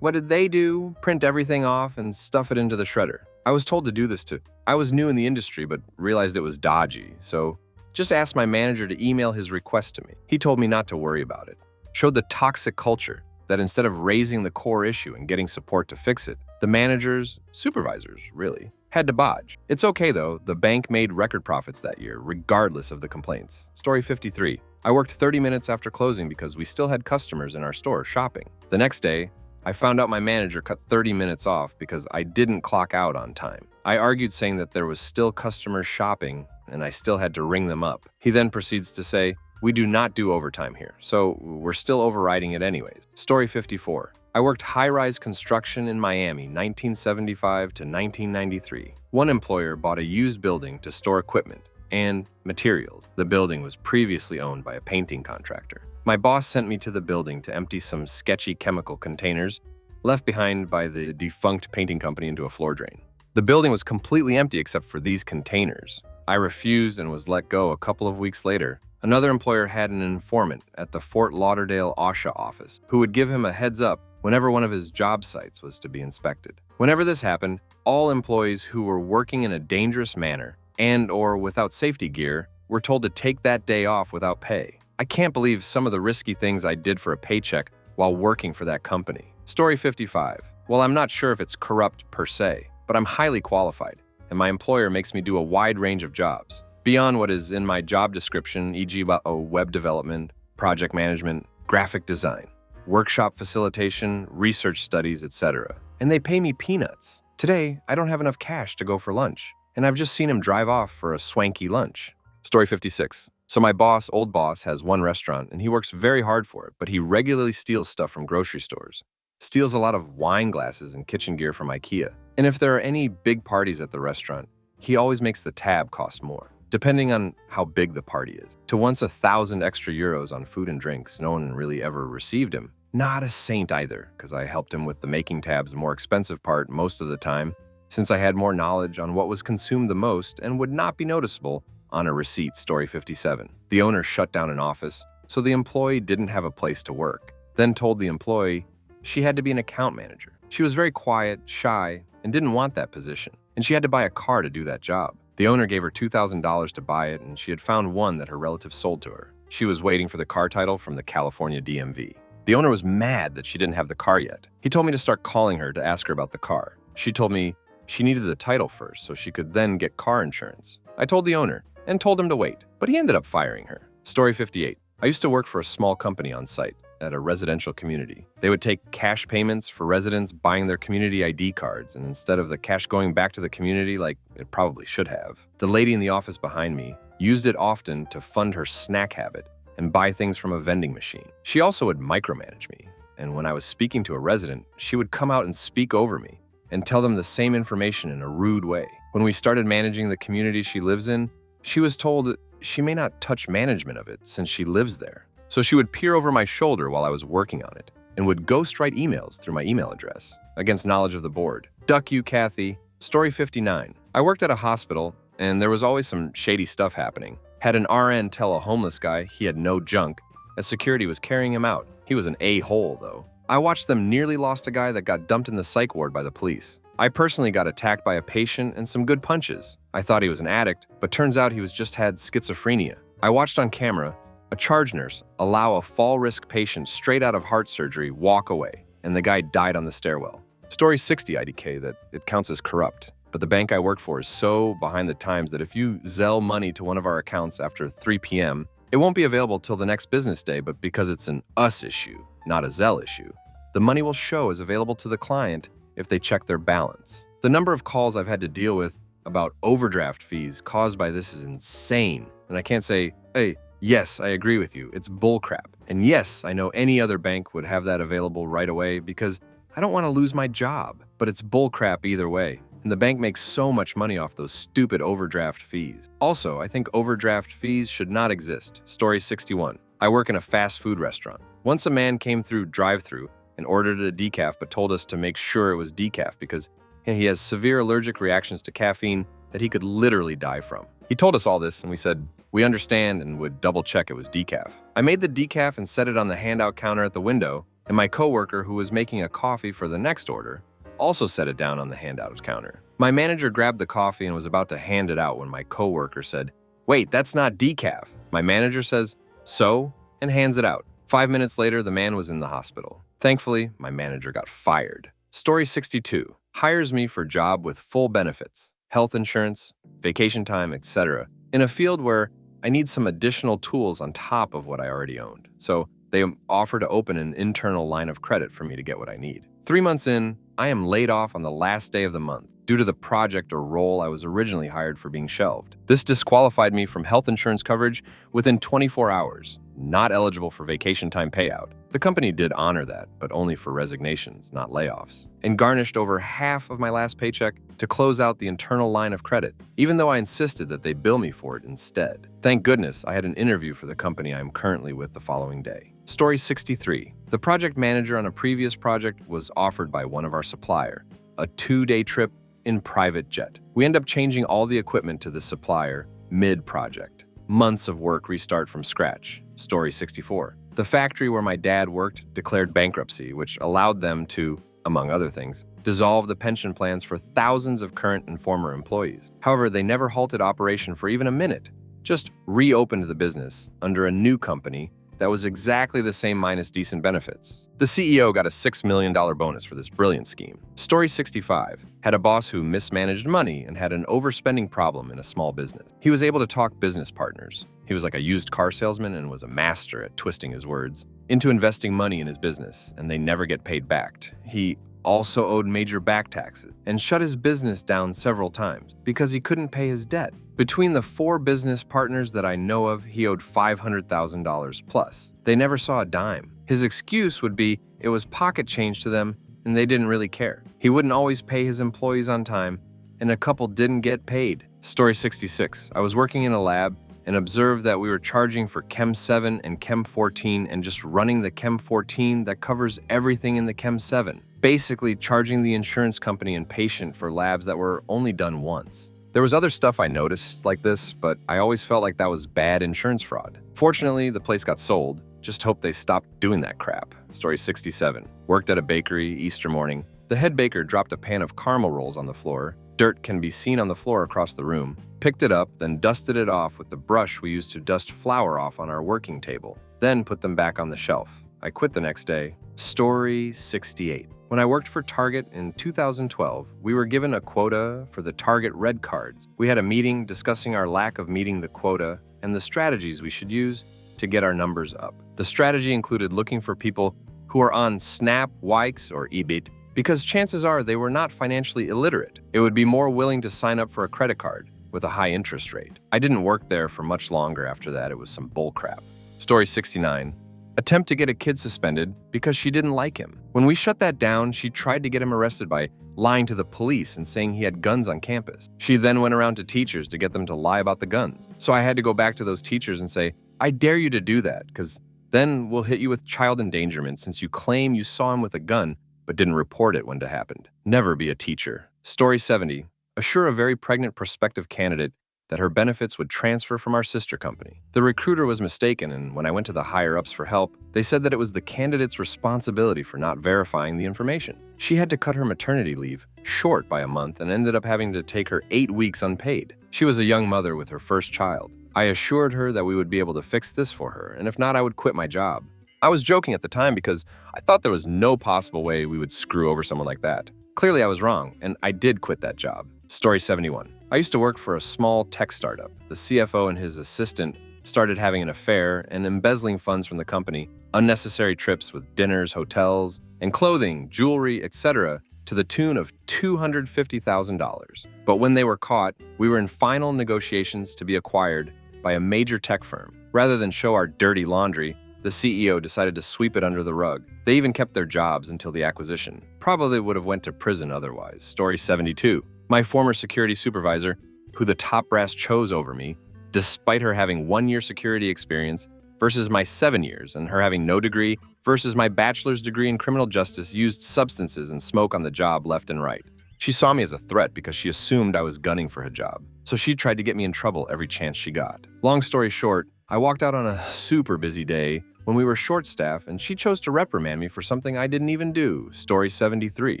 they do? Print everything off and stuff it into the shredder. I was told to do this too. I was new in the industry but realized it was dodgy, so just asked my manager to email his request to me. He told me not to worry about it. Showed the toxic culture that instead of raising the core issue and getting support to fix it, the managers, supervisors really, had to bodge. It's okay though, the bank made record profits that year, regardless of the complaints. Story 53. I worked 30 minutes after closing because we still had customers in our store shopping. The next day, I found out my manager cut 30 minutes off because I didn't clock out on time. I argued saying that there was still customers shopping and I still had to ring them up. He then proceeds to say, we do not do overtime here, so we're still overriding it anyways. Story 54. I worked high-rise construction in Miami, 1975 to 1993. One employer bought a used building to store equipment and materials. The building was previously owned by a painting contractor. My boss sent me to the building to empty some sketchy chemical containers left behind by the defunct painting company into a floor drain. The building was completely empty except for these containers. I refused and was let go a couple of weeks later. Another employer had an informant at the Fort Lauderdale OSHA office who would give him a heads up whenever one of his job sites was to be inspected. Whenever this happened, all employees who were working in a dangerous manner and or without safety gear were told to take that day off without pay. I can't believe some of the risky things I did for a paycheck while working for that company. Story 55. Well, I'm not sure if it's corrupt per se, but I'm highly qualified, and my employer makes me do a wide range of jobs. Beyond what is in my job description, e.g. web development, project management, graphic design, workshop facilitation, research studies, etc. And they pay me peanuts. Today, I don't have enough cash to go for lunch, and I've just seen him drive off for a swanky lunch. Story 56. So my old boss, has one restaurant, and he works very hard for it, but he regularly steals stuff from grocery stores. Steals a lot of wine glasses and kitchen gear from IKEA. And if there are any big parties at the restaurant, he always makes the tab cost more, depending on how big the party is. To once 1,000 extra euros on food and drinks, no one really ever received him. Not a saint either, because I helped him with the making tabs more expensive part most of the time, since I had more knowledge on what was consumed the most and would not be noticeable on a receipt. Story 57. The owner shut down an office, so the employee didn't have a place to work. Then told the employee she had to be an account manager. She was very quiet, shy, and didn't want that position, and she had to buy a car to do that job. The owner gave her $2,000 to buy it, and she had found one that her relative sold to her. She was waiting for the car title from the California DMV. The owner was mad that she didn't have the car yet. He told me to start calling her to ask her about the car. She told me, She needed the title first so she could then get car insurance. I told the owner and told him to wait, but he ended up firing her. Story 58. I used to work for a small company on site at a residential community. They would take cash payments for residents buying their community ID cards, and instead of the cash going back to the community like it probably should have, the lady in the office behind me used it often to fund her snack habit and buy things from a vending machine. She also would micromanage me, and when I was speaking to a resident, she would come out and speak over me and tell them the same information in a rude way. When we started managing the community she lives in, she was told that she may not touch management of it since she lives there. So she would peer over my shoulder while I was working on it and would ghostwrite emails through my email address against knowledge of the board. Duck you, Kathy. Story 59. I worked at a hospital and there was always some shady stuff happening. Had an RN tell a homeless guy he had no junk as security was carrying him out. He was an a-hole though. I watched them nearly lost a guy that got dumped in the psych ward by the police. I personally got attacked by a patient and some good punches. I thought he was an addict, but turns out he was just had schizophrenia. I watched on camera a charge nurse allow a fall-risk patient straight out of heart surgery walk away, and the guy died on the stairwell. Story 60 IDK that it counts as corrupt, but the bank I work for is so behind the times that if you Zelle money to one of our accounts after 3 p.m., it won't be available till the next business day, but because it's an us issue, not a Zelle issue, the money will show as available to the client if they check their balance. The number of calls I've had to deal with about overdraft fees caused by this is insane, and I can't say, hey, yes, I agree with you, it's bullcrap. And yes, I know any other bank would have that available right away because I don't want to lose my job, but it's bullcrap either way. And the bank makes so much money off those stupid overdraft fees. Also, I think overdraft fees should not exist. Story 61. I work in a fast food restaurant. Once a man came through drive-thru and ordered a decaf but told us to make sure it was decaf because he has severe allergic reactions to caffeine that he could literally die from. He told us all this and we said, we understand, and would double check it was decaf. I made the decaf and set it on the handout counter at the window, and my coworker who was making a coffee for the next order also set it down on the handout counter. My manager grabbed the coffee and was about to hand it out when my coworker said, wait, that's not decaf. My manager says, so, and hands it out. 5 minutes later, the man was in the hospital. Thankfully, my manager got fired. Story 62. Hires me for job with full benefits, health insurance, vacation time, etc., in a field where I need some additional tools on top of what I already owned. So they offer to open an internal line of credit for me to get what I need. 3 months in, I am laid off on the last day of the month due to the project or role I was originally hired for being shelved. This disqualified me from health insurance coverage within 24 hours, not eligible for vacation time payout. The company did honor that, but only for resignations, not layoffs, and garnished over half of my last paycheck to close out the internal line of credit, even though I insisted that they bill me for it instead. Thank goodness I had an interview for the company I am currently with the following day. Story 63. The project manager on a previous project was offered by one of our supplier a 2-day trip in private jet. We end up changing all the equipment to the supplier mid-project. Months of work restart from scratch. Story 64. The factory where my dad worked declared bankruptcy, which allowed them to, among other things, dissolve the pension plans for thousands of current and former employees. However, they never halted operation for even a minute, just reopened the business under a new company that was exactly the same minus decent benefits. The CEO got a $6 million bonus for this brilliant scheme. Story 65. Had a boss who mismanaged money and had an overspending problem in a small business. He was able to talk business partners. He was like a used car salesman and was a master at twisting his words into investing money in his business, and they never get paid back. He also owed major back taxes and shut his business down several times because he couldn't pay his debt. Between the 4 business partners that I know of, he owed $500,000 plus. They never saw a dime. His excuse would be it was pocket change to them and they didn't really care. He wouldn't always pay his employees on time, and a couple didn't get paid. Story 66. I was working in a lab and observed that we were charging for Chem 7 and Chem 14 and just running the Chem 14 that covers everything in the Chem 7. Basically charging the insurance company and patient for labs that were only done once. There was other stuff I noticed like this, but I always felt like that was bad insurance fraud. Fortunately, the place got sold. Just hope they stopped doing that crap. Story 67. Worked at a bakery Easter morning. The head baker dropped a pan of caramel rolls on the floor. Dirt can be seen on the floor across the room. Picked it up, then dusted it off with the brush we used to dust flour off on our working table. Then put them back on the shelf. I quit the next day. Story 68. When I worked for Target in 2012, we were given a quota for the Target Red Cards. We had a meeting discussing our lack of meeting the quota and the strategies we should use to get our numbers up. The strategy included looking for people who are on SNAP, Wix, or EBIT because chances are they were not financially illiterate. It would be more willing to sign up for a credit card with a high interest rate. I didn't work there for much longer after that. It was some bullcrap. Story 69. Attempt to get a kid suspended because she didn't like him. When we shut that down, she tried to get him arrested by lying to the police and saying he had guns on campus. She then went around to teachers to get them to lie about the guns. So I had to go back to those teachers and say, I dare you to do that, because then we'll hit you with child endangerment since you claim you saw him with a gun but didn't report it when it happened. Never be a teacher. Story 70. Assure a very pregnant prospective candidate that her benefits would transfer from our sister company. The recruiter was mistaken, and when I went to the higher-ups for help, they said that it was the candidate's responsibility for not verifying the information. She had to cut her maternity leave short by a month and ended up having to take her 8 weeks unpaid. She was a young mother with her first child. I assured her that we would be able to fix this for her, and if not, I would quit my job. I was joking at the time because I thought there was no possible way we would screw over someone like that. Clearly, I was wrong, and I did quit that job. Story 71. I used to work for a small tech startup. The CFO and his assistant started having an affair and embezzling funds from the company, unnecessary trips with dinners, hotels, and clothing, jewelry, etc., to the tune of $250,000. But when they were caught, we were in final negotiations to be acquired by a major tech firm. Rather than show our dirty laundry, the CEO decided to sweep it under the rug. They even kept their jobs until the acquisition. Probably would have went to prison otherwise. Story 72. My former security supervisor, who the top brass chose over me, despite her having 1 year security experience versus my 7 years and her having no degree versus my bachelor's degree in criminal justice, used substances and smoke on the job left and right. She saw me as a threat because she assumed I was gunning for her job. So she tried to get me in trouble every chance she got. Long story short, I walked out on a super busy day when we were short-staffed and she chose to reprimand me for something I didn't even do. Story 73.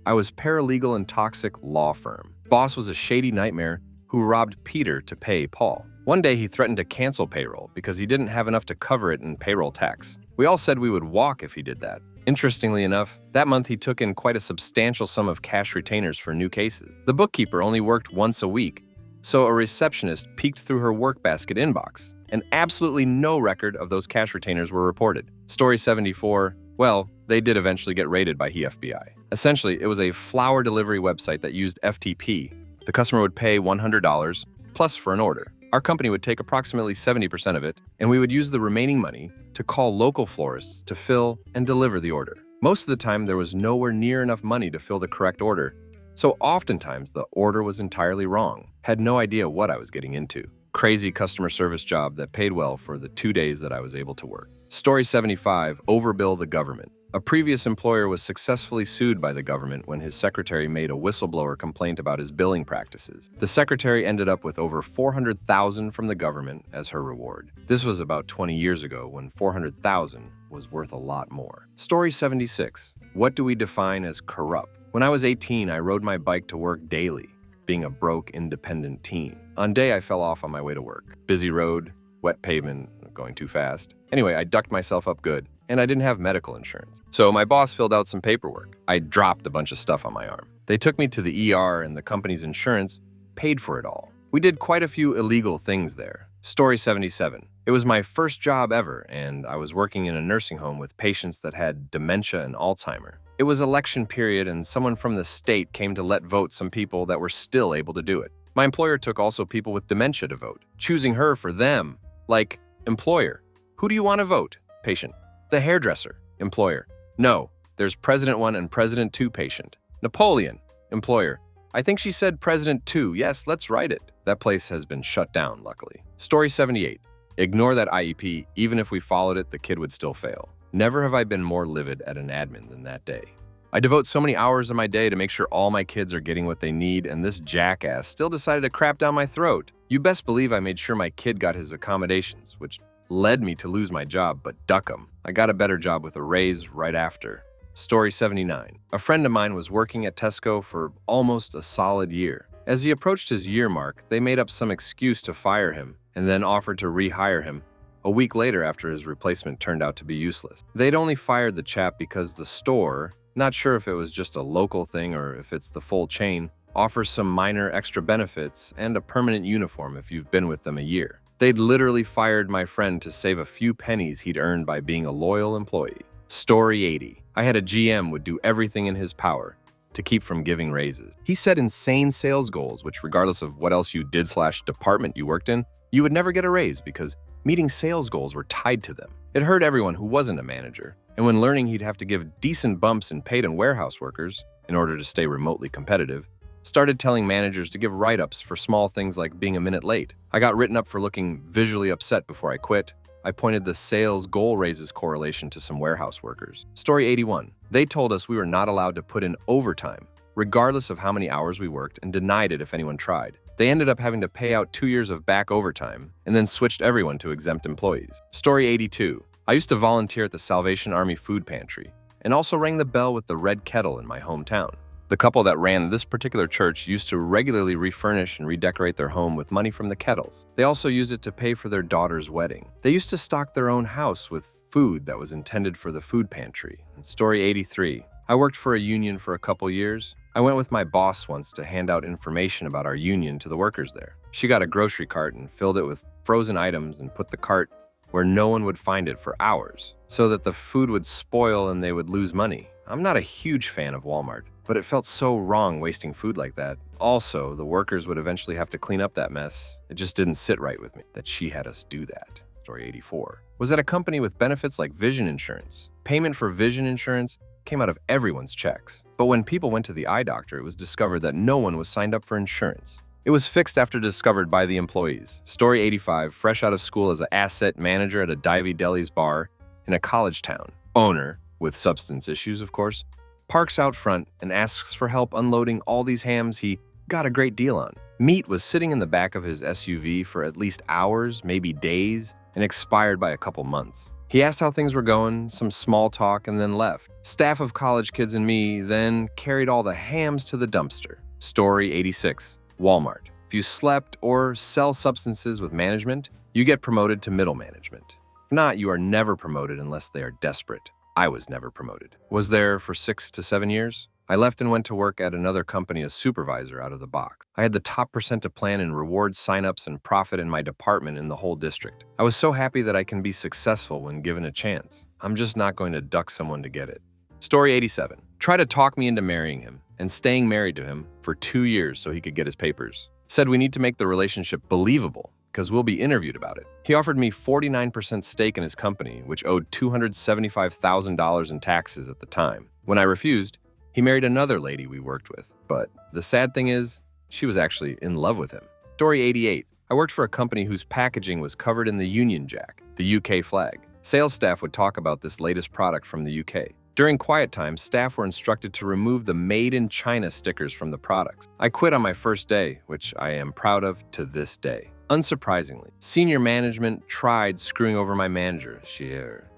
I was paralegal in toxic law firm. Boss was a shady nightmare who robbed Peter to pay Paul. One day he threatened to cancel payroll because he didn't have enough to cover it in payroll tax. We all said we would walk if he did that. Interestingly enough, that month he took in quite a substantial sum of cash retainers for new cases. The bookkeeper only worked once a week, so a receptionist peeked through her work basket inbox, and absolutely no record of those cash retainers were reported. Story 74, well, they did eventually get raided by the FBI. Essentially, it was a flower delivery website that used FTP. The customer would pay $100 plus for an order. Our company would take approximately 70% of it, and we would use the remaining money to call local florists to fill and deliver the order. Most of the time, there was nowhere near enough money to fill the correct order, so oftentimes the order was entirely wrong. Had no idea what I was getting into. Crazy customer service job that paid well for the 2 days that I was able to work. Story 75, overbill the government. A previous employer was successfully sued by the government when his secretary made a whistleblower complaint about his billing practices. The secretary ended up with over $400,000 from the government as her reward. This was about 20 years ago when $400,000 was worth a lot more. Story 76, what do we define as corrupt? When I was 18, I rode my bike to work daily, being a broke, independent teen. On day, I fell off on my way to work. Busy road, wet pavement, going too fast. Anyway, I ducked myself up good, and I didn't have medical insurance. So my boss filled out some paperwork. I dropped a bunch of stuff on my arm. They took me to the ER, and the company's insurance paid for it all. We did quite a few illegal things there. Story 77. It was my first job ever, and I was working in a nursing home with patients that had dementia and Alzheimer. It was election period, and someone from the state came to let vote some people that were still able to do it. My employer took also people with dementia to vote, choosing her for them. Like, employer, who do you want to vote? Patient. The hairdresser. Employer. No, there's President 1 and President 2 patient. Napoleon. Employer. I think she said President 2. Yes, let's write it. That place has been shut down, luckily. Story 78. Ignore that IEP. Even if we followed it, the kid would still fail. Never have I been more livid at an admin than that day. I devote so many hours of my day to make sure all my kids are getting what they need, and this jackass still decided to crap down my throat. You best believe I made sure my kid got his accommodations, which led me to lose my job, but duck 'em. I got a better job with a raise right after. Story 79. A friend of mine was working at Tesco for almost a solid year. As he approached his year mark, they made up some excuse to fire him and then offered to rehire him a week later after his replacement turned out to be useless. They'd only fired the chap because the store Not sure if it was just a local thing or if it's the full chain, offers some minor extra benefits and a permanent uniform if you've been with them a year. They'd literally fired my friend to save a few pennies he'd earned by being a loyal employee. Story 80. I had a GM would do everything in his power to keep from giving raises. He set insane sales goals, which regardless of what else you did/department you worked in, you would never get a raise because meeting sales goals were tied to them. It hurt everyone who wasn't a manager, and when learning he'd have to give decent bumps in paid and warehouse workers in order to stay remotely competitive, started telling managers to give write-ups for small things like being a minute late. I got written up for looking visually upset before I quit. I pointed the sales goal raises correlation to some warehouse workers. Story 81. They told us we were not allowed to put in overtime, regardless of how many hours we worked, and denied it if anyone tried. They ended up having to pay out 2 years of back overtime and then switched everyone to exempt employees. Story 82. I used to volunteer at the Salvation Army food pantry and also rang the bell with the red kettle in my hometown. The couple that ran this particular church used to regularly refurnish and redecorate their home with money from the kettles. They also used it to pay for their daughter's wedding. They used to stock their own house with food that was intended for the food pantry. Story 83. I worked for a union for a couple years. I went with my boss once to hand out information about our union to the workers there. She got a grocery cart and filled it with frozen items and put the cart where no one would find it for hours so that the food would spoil and they would lose money. I'm not a huge fan of Walmart, but it felt so wrong wasting food like that. Also, the workers would eventually have to clean up that mess. It just didn't sit right with me that she had us do that. Story 84. Was at a company with benefits like vision insurance. Payment for vision insurance came out of everyone's checks. But when people went to the eye doctor, it was discovered that no one was signed up for insurance. It was fixed after discovered by the employees. Story 85. Fresh out of school as an asset manager at a Divey Deli's bar in a college town. Owner, with substance issues of course, parks out front and asks for help unloading all these hams he got a great deal on. Meat was sitting in the back of his SUV for at least hours, maybe days, and expired by a couple months. He asked how things were going, some small talk, and then left. Staff of college kids and me then carried all the hams to the dumpster. Story 86. Walmart. If you slept or sell substances with management, you get promoted to middle management. If not, you are never promoted unless they are desperate. I was never promoted. Was there for 6 to 7 years. I left and went to work at another company as supervisor out of the box. I had the top percent plan in rewards, signups, and profit in my department in the whole district. I was so happy that I can be successful when given a chance. I'm just not going to duck someone to get it. Story 87. Try to talk me into marrying him and staying married to him for 2 years so he could get his papers. Said we need to make the relationship believable because we'll be interviewed about it. He offered me 49% stake in his company, which owed $275,000 in taxes at the time. When I refused, he married another lady we worked with. But the sad thing is, she was actually in love with him. Story 88. I worked for a company whose packaging was covered in the Union Jack, the UK flag. Sales staff would talk about this latest product from the UK. During quiet time, staff were instructed to remove the Made in China stickers from the products. I quit on my first day, which I am proud of to this day. Unsurprisingly, senior management tried screwing over my manager,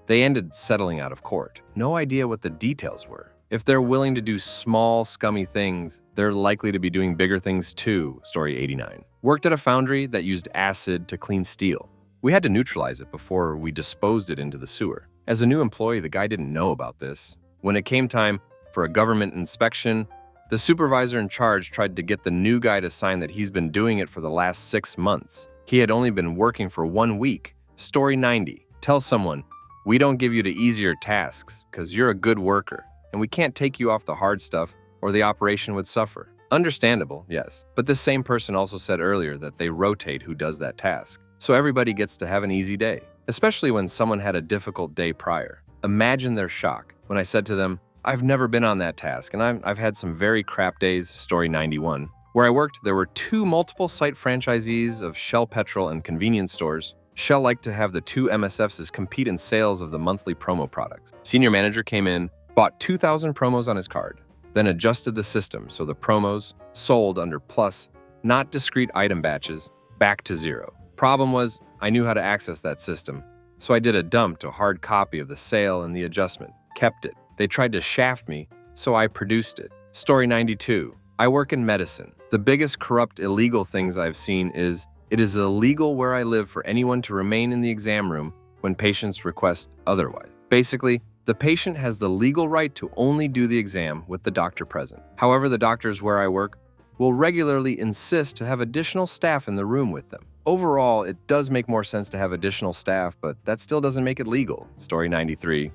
They ended settling out of court. No idea what the details were. If they're willing to do small, scummy things, they're likely to be doing bigger things too. Story 89. Worked at a foundry that used acid to clean steel. We had to neutralize it before we disposed it into the sewer. As a new employee, the guy didn't know about this. When it came time for a government inspection, the supervisor in charge tried to get the new guy to sign that he's been doing it for the last 6 months. He had only been working for 1 week. Story 90. Tell someone, we don't give you the easier tasks because you're a good worker, and we can't take you off the hard stuff or the operation would suffer. Understandable, yes. But this same person also said earlier that they rotate who does that task. So everybody gets to have an easy day, especially when someone had a difficult day prior. Imagine their shock when I said to them, I've never been on that task, and I've had some very crap days. Story 91. Where I worked, there were 2 multiple site franchisees of Shell petrol and convenience stores. Shell liked to have the 2 MSFs compete in sales of the monthly promo products. Senior manager came in, bought 2,000 promos on his card, then adjusted the system so the promos sold under plus, not discrete item batches, back to 0. Problem was, I knew how to access that system, so I did a dump to hard copy of the sale and the adjustment, kept it. They tried to shaft me, so I produced it. Story 92. I work in medicine. The biggest corrupt illegal things I've seen is, it is illegal where I live for anyone to remain in the exam room when patients request otherwise. Basically, The patient has the legal right to only do the exam with the doctor present. However, the doctors where I work will regularly insist to have additional staff in the room with them. Overall, it does make more sense to have additional staff, but that still doesn't make it legal. Story 93.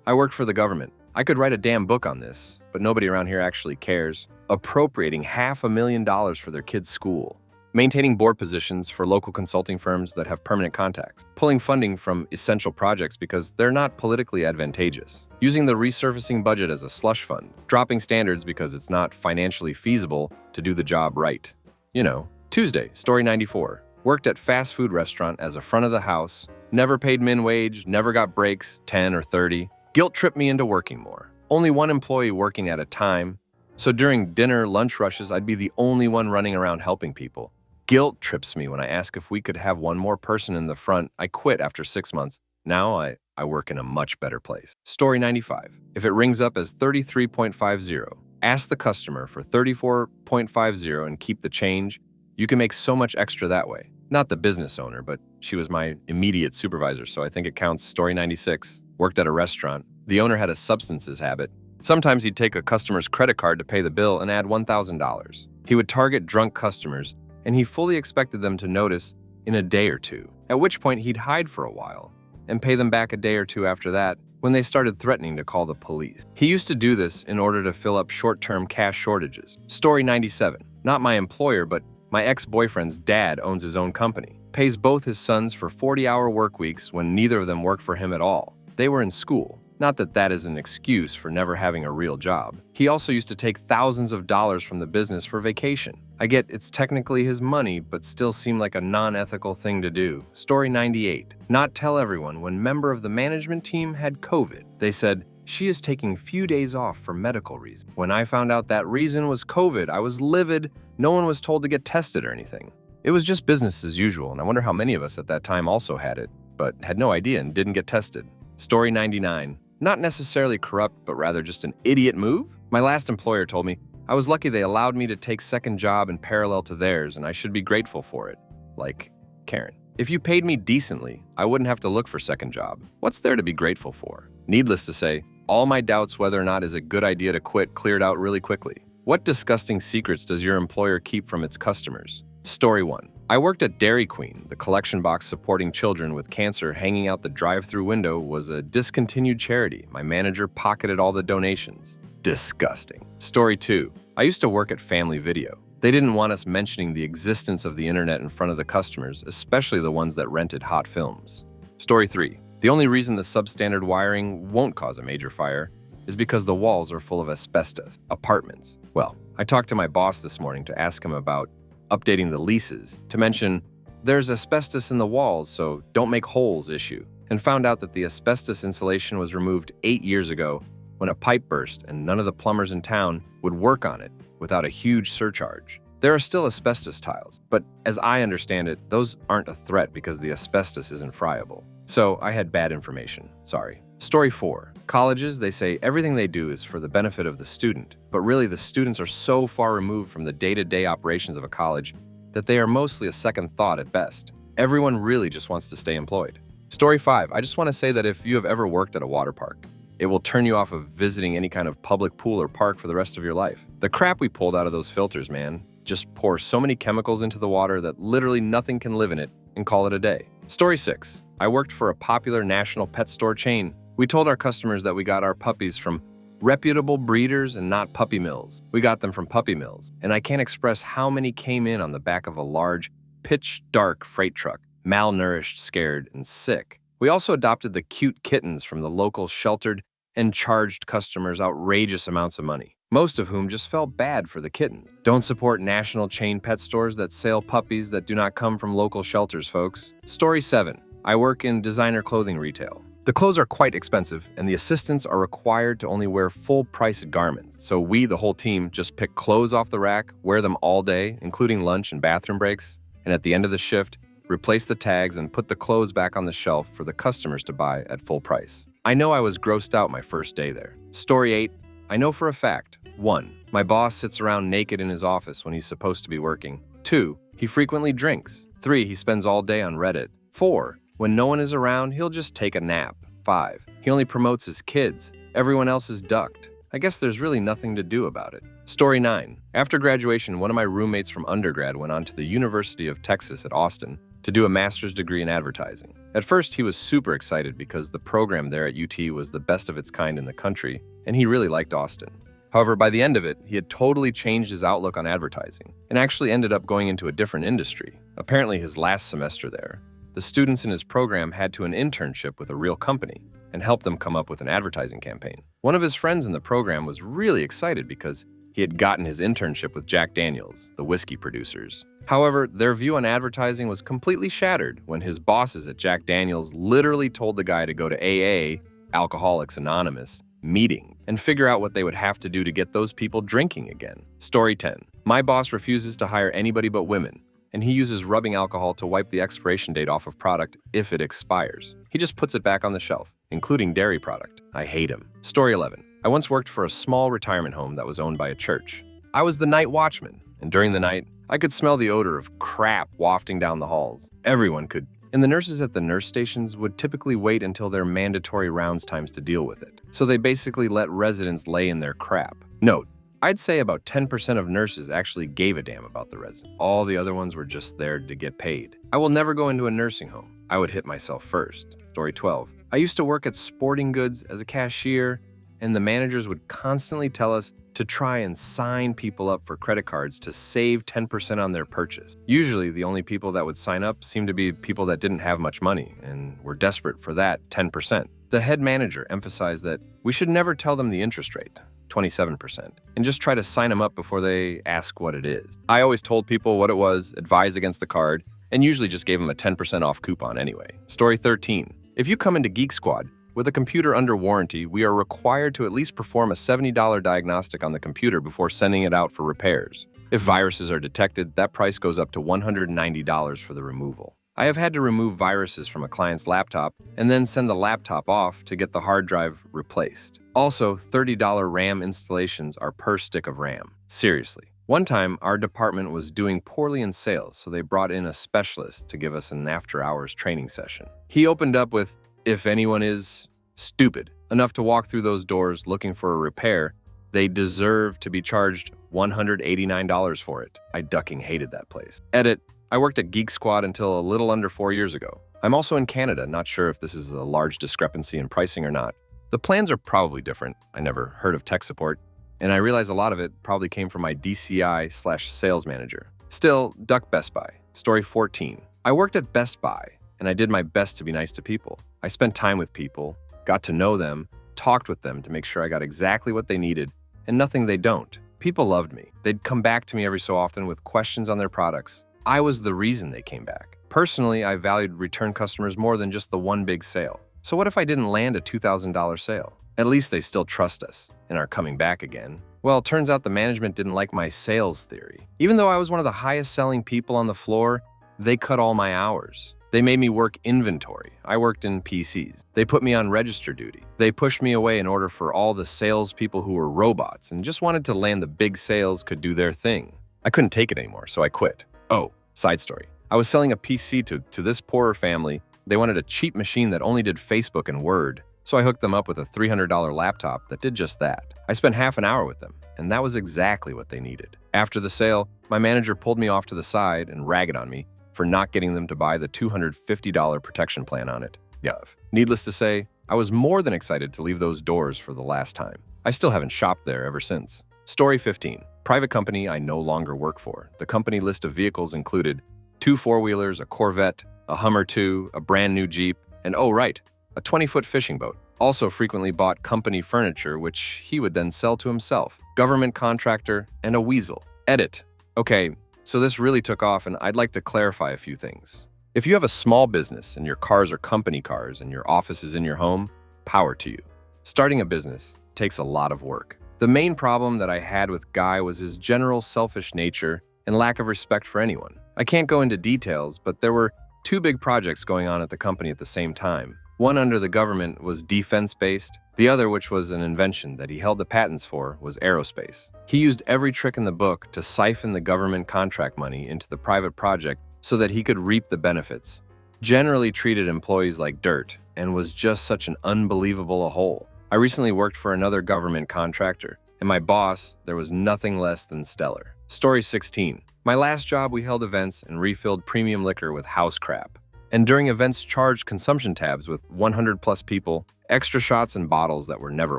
I worked for the government. I could write a damn book on this, but nobody around here actually cares. Appropriating $500,000 for their kids' school. Maintaining board positions for local consulting firms that have permanent contacts. Pulling funding from essential projects because they're not politically advantageous. Using the resurfacing budget as a slush fund. Dropping standards because it's not financially feasible to do the job right. You know. Tuesday, story 94. Worked at fast food restaurant as a front of the house. Never paid min wage, never got breaks, 10 or 30. Guilt tripped me into working more. Only one employee working at a time. So during dinner, lunch rushes, I'd be the only one running around helping people. Guilt trips me when I ask if we could have one more person in the front. I quit after 6 months. Now I work in a much better place. Story 95. If it rings up as 33.50, ask the customer for 34.50 and keep the change. You can make so much extra that way. Not the business owner, but she was my immediate supervisor, so I think it counts. Story 96. Worked at a restaurant. The owner had a substances habit. Sometimes he'd take a customer's credit card to pay the bill and add $1,000. He would target drunk customers, and he fully expected them to notice in a day or two, at which point he'd hide for a while and pay them back a day or two after that when they started threatening to call the police. He used to do this in order to fill up short-term cash shortages. Story 97. Not my employer, but my ex-boyfriend's dad owns his own company. Pays both his sons for 40-hour work weeks when neither of them work for him at all. They were in school. Not that that is an excuse for never having a real job. He also used to take thousands of dollars from the business for vacation. I get it's technically his money, but still seemed like a non-ethical thing to do. Story 98. Not tell everyone when member of the management team had COVID. They said, she is taking few days off for medical reasons. When I found out that reason was COVID, I was livid. No one was told to get tested or anything. It was just business as usual, and I wonder how many of us at that time also had it, but had no idea and didn't get tested. Story 99. Not necessarily corrupt, but rather just an idiot move? My last employer told me I was lucky they allowed me to take second job in parallel to theirs, and I should be grateful for it. Like Karen. If you paid me decently, I wouldn't have to look for second job. What's there to be grateful for? Needless to say, all my doubts whether or not it's a good idea to quit cleared out really quickly. What disgusting secrets does your employer keep from its customers? Story 1. I worked at Dairy Queen. The collection box supporting children with cancer hanging out the drive-through window was a discontinued charity. My manager pocketed all the donations. Disgusting. Story 2. I used to work at Family Video. They didn't want us mentioning the existence of the internet in front of the customers, especially the ones that rented hot films. Story 3. The only reason the substandard wiring won't cause a major fire is because the walls are full of asbestos. Apartments. Well, I talked to my boss this morning to ask him about updating the leases, to mention there's asbestos in the walls, so don't make holes issue, and found out that the asbestos insulation was removed 8 years ago when a pipe burst and none of the plumbers in town would work on it without a huge surcharge. There are still asbestos tiles, but as I understand it, those aren't a threat because the asbestos isn't friable. So I had bad information, sorry. Story 4. Colleges, they say everything they do is for the benefit of the student, but really the students are so far removed from the day-to-day operations of a college that they are mostly a second thought at best. Everyone really just wants to stay employed. Story 5. I just want to say that if you have ever worked at a water park, it will turn you off of visiting any kind of public pool or park for the rest of your life. The crap we pulled out of those filters, man, just pour so many chemicals into the water that literally nothing can live in it and call it a day. Story 6. I worked for a popular national pet store chain. We told our customers that we got our puppies from reputable breeders and not puppy mills. We got them from puppy mills, and I can't express how many came in on the back of a large, pitch-dark freight truck, malnourished, scared, and sick. We also adopted the cute kittens from the local sheltered and charged customers outrageous amounts of money, most of whom just felt bad for the kittens. Don't support national chain pet stores that sell puppies that do not come from local shelters, folks. Story 7. I work in designer clothing retail. The clothes are quite expensive, and the assistants are required to only wear full-priced garments. So we, the whole team, just pick clothes off the rack, wear them all day, including lunch and bathroom breaks, and at the end of the shift, replace the tags and put the clothes back on the shelf for the customers to buy at full price. I know I was grossed out my first day there. Story 8. I know for a fact. 1. My boss sits around naked in his office when he's supposed to be working. 2. He frequently drinks. 3. He spends all day on Reddit. 4. When no one is around, he'll just take a nap. 5. He only promotes his kids. Everyone else is ducked. I guess there's really nothing to do about it. Story 9. After graduation, one of my roommates from undergrad went on to the University of Texas at Austin to do a master's degree in advertising. At first, he was super excited because the program there at UT was the best of its kind in the country, and he really liked Austin. However, by the end of it, he had totally changed his outlook on advertising and actually ended up going into a different industry. Apparently, his last semester there, the students in his program had to an internship with a real company and help them come up with an advertising campaign. One of his friends in the program was really excited because he had gotten his internship with Jack Daniels, the whiskey producers. However, their view on advertising was completely shattered when his bosses at Jack Daniels literally told the guy to go to AA, Alcoholics Anonymous, meeting and figure out what they would have to do to get those people drinking again. Story 10. My boss refuses to hire anybody but women, and he uses rubbing alcohol to wipe the expiration date off of product if it expires. He just puts it back on the shelf, including dairy product. I hate him. Story 11. I once worked for a small retirement home that was owned by a church. I was the night watchman, and during the night, I could smell the odor of crap wafting down the halls. Everyone could. And the nurses at the nurse stations would typically wait until their mandatory rounds times to deal with it. So they basically let residents lay in their crap. Note, I'd say about 10% of nurses actually gave a damn about the resident. All the other ones were just there to get paid. I will never go into a nursing home. I would hit myself first. Story 12. I used to work at sporting goods as a cashier, and the managers would constantly tell us to try and sign people up for credit cards to save 10% on their purchase. Usually, the only people that would sign up seemed to be people that didn't have much money and were desperate for that 10%. The head manager emphasized that we should never tell them the interest rate, 27%, and just try to sign them up before they ask what it is. I always told people what it was, advised against the card, and usually just gave them a 10% off coupon anyway. Story 13. If you come into Geek Squad with a computer under warranty, we are required to at least perform a $70 diagnostic on the computer before sending it out for repairs. If viruses are detected, that price goes up to $190 for the removal. I have had to remove viruses from a client's laptop and then send the laptop off to get the hard drive replaced. Also, $30 RAM installations are per stick of RAM. Seriously. One time, our department was doing poorly in sales, so they brought in a specialist to give us an after-hours training session. He opened up with, if anyone is stupid enough to walk through those doors looking for a repair, they deserve to be charged $189 for it. I ducking hated that place. Edit. I worked at Geek Squad until a little under 4 years ago. I'm also in Canada, not sure if this is a large discrepancy in pricing or not. The plans are probably different. I never heard of tech support, and I realize a lot of it probably came from my DCI/sales manager. Still, duck Best Buy. Story 14. I worked at Best Buy, and I did my best to be nice to people. I spent time with people, got to know them, talked with them to make sure I got exactly what they needed, and nothing they don't. People loved me. They'd come back to me every so often with questions on their products. I was the reason they came back. Personally, I valued return customers more than just the one big sale. So what if I didn't land a $2,000 sale? At least they still trust us and are coming back again. Well, it turns out the management didn't like my sales theory. Even though I was one of the highest selling people on the floor, they cut all my hours. They made me work inventory. I worked in PCs. They put me on register duty. They pushed me away in order for all the salespeople who were robots and just wanted to land the big sales could do their thing. I couldn't take it anymore, so I quit. Oh, side story. I was selling a PC to this poorer family. They wanted a cheap machine that only did Facebook and Word, so I hooked them up with a $300 laptop that did just that. I spent half an hour with them, and that was exactly what they needed. After the sale, my manager pulled me off to the side and ragged on me for not getting them to buy the $250 protection plan on it. Yuv. Needless to say, I was more than excited to leave those doors for the last time. I still haven't shopped there ever since. Story 15. Private company I no longer work for. The company list of vehicles included 2 four-wheelers, a Corvette, a Hummer 2, a brand new Jeep, and oh right, a 20-foot fishing boat. Also frequently bought company furniture, which he would then sell to himself. Government contractor, and a weasel. Edit. Okay, so this really took off, and I'd like to clarify a few things. If you have a small business and your cars are company cars and your office is in your home, power to you. Starting a business takes a lot of work. The main problem that I had with Guy was his general selfish nature and lack of respect for anyone. I can't go into details, but there were 2 big projects going on at the company at the same time. One under the government was defense-based. The other, which was an invention that he held the patents for, was aerospace. He used every trick in the book to siphon the government contract money into the private project so that he could reap the benefits. generally treated employees like dirt, and was just such an unbelievable a hole. I recently worked for another government contractor, and my boss, there was nothing less than stellar. Story 16. My last job, we held events and refilled premium liquor with house crap. And during events, charged consumption tabs with 100 plus people, extra shots and bottles that were never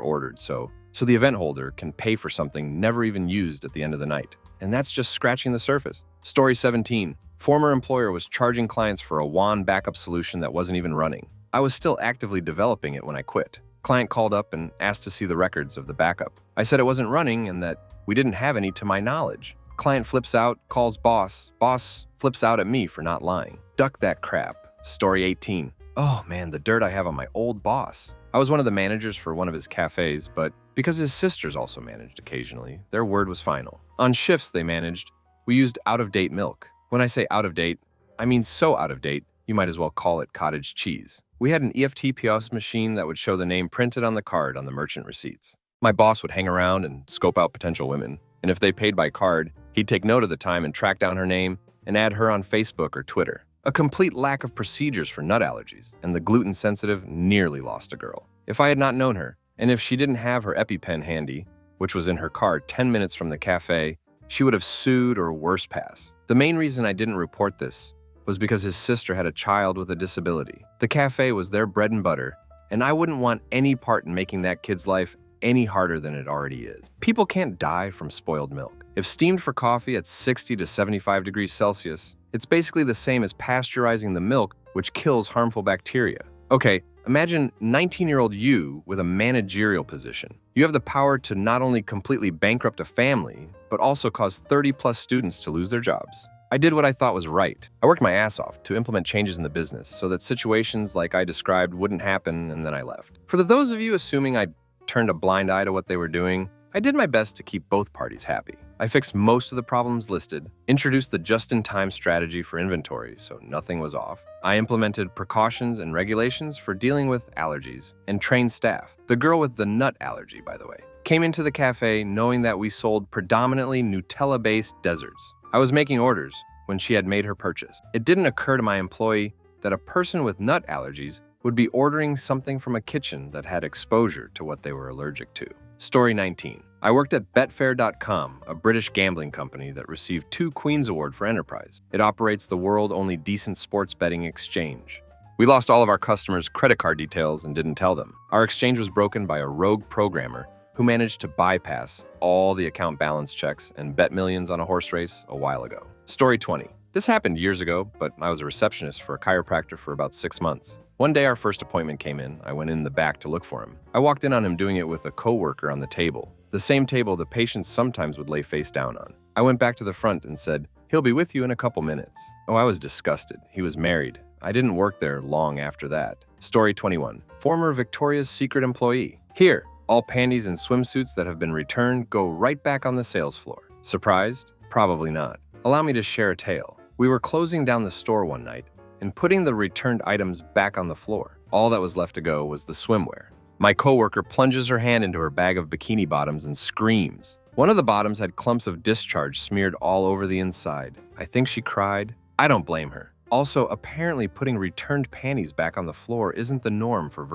ordered, so the event holder can pay for something never even used at the end of the night. And that's just scratching the surface. Story 17. Former employer was charging clients for a WAN backup solution that wasn't even running. I was still actively developing it when I quit. Client called up and asked to see the records of the backup. I said it wasn't running and that we didn't have any to my knowledge. Client flips out, calls boss. Boss flips out at me for not lying. Duck that crap. Story 18. Oh man, the dirt I have on my old boss. I was one of the managers for one of his cafes, but because his sisters also managed occasionally, their word was final. On shifts they managed, we used out-of-date milk. When I say out-of-date, I mean so out-of-date, you might as well call it cottage cheese. We had an EFT POS machine that would show the name printed on the card on the merchant receipts. My boss would hang around and scope out potential women, and if they paid by card, he'd take note of the time and track down her name and add her on Facebook or Twitter. A complete lack of procedures for nut allergies, and the gluten-sensitive nearly lost a girl. If I had not known her, and if she didn't have her EpiPen handy, which was in her car 10 minutes from the cafe, she would have sued or worse pass. The main reason I didn't report this was because his sister had a child with a disability. The cafe was their bread and butter, and I wouldn't want any part in making that kid's life any harder than it already is. People can't die from spoiled milk. If steamed for coffee at 60 to 75 degrees Celsius, it's basically the same as pasteurizing the milk, which kills harmful bacteria. Okay, imagine 19-year-old you with a managerial position. You have the power to not only completely bankrupt a family, but also cause 30-plus students to lose their jobs. I did what I thought was right. I worked my ass off to implement changes in the business so that situations like I described wouldn't happen, and then I left. For those of you assuming I turned a blind eye to what they were doing, I did my best to keep both parties happy. I fixed most of the problems listed, introduced the just-in-time strategy for inventory so nothing was off. I implemented precautions and regulations for dealing with allergies and trained staff. The girl with the nut allergy, by the way, came into the cafe knowing that we sold predominantly Nutella-based desserts. I was making orders when she had made her purchase. It didn't occur to my employee that a person with nut allergies would be ordering something from a kitchen that had exposure to what they were allergic to. Story 19. I worked at Betfair.com, a British gambling company that received 2 Queen's Award for Enterprise. It operates the world-only decent sports betting exchange. We lost all of our customers' credit card details and didn't tell them. Our exchange was broken by a rogue programmer who managed to bypass all the account balance checks and bet millions on a horse race a while ago. Story 20. This happened years ago, but I was a receptionist for a chiropractor for about 6 months. One day our first appointment came in. I went in the back to look for him. I walked in on him doing it with a coworker on the table, the same table the patients sometimes would lay face down on. I went back to the front and said, "He'll be with you in a couple minutes." Oh, I was disgusted. He was married. I didn't work there long after that. Story 21. Former Victoria's Secret employee. Here, all panties and swimsuits that have been returned go right back on the sales floor. Surprised? Probably not. Allow me to share a tale. We were closing down the store one night and putting the returned items back on the floor. All that was left to go was the swimwear. My coworker plunges her hand into her bag of bikini bottoms and screams. One of the bottoms had clumps of discharge smeared all over the inside. I think she cried. I don't blame her. Also, apparently putting returned panties back on the floor isn't the norm for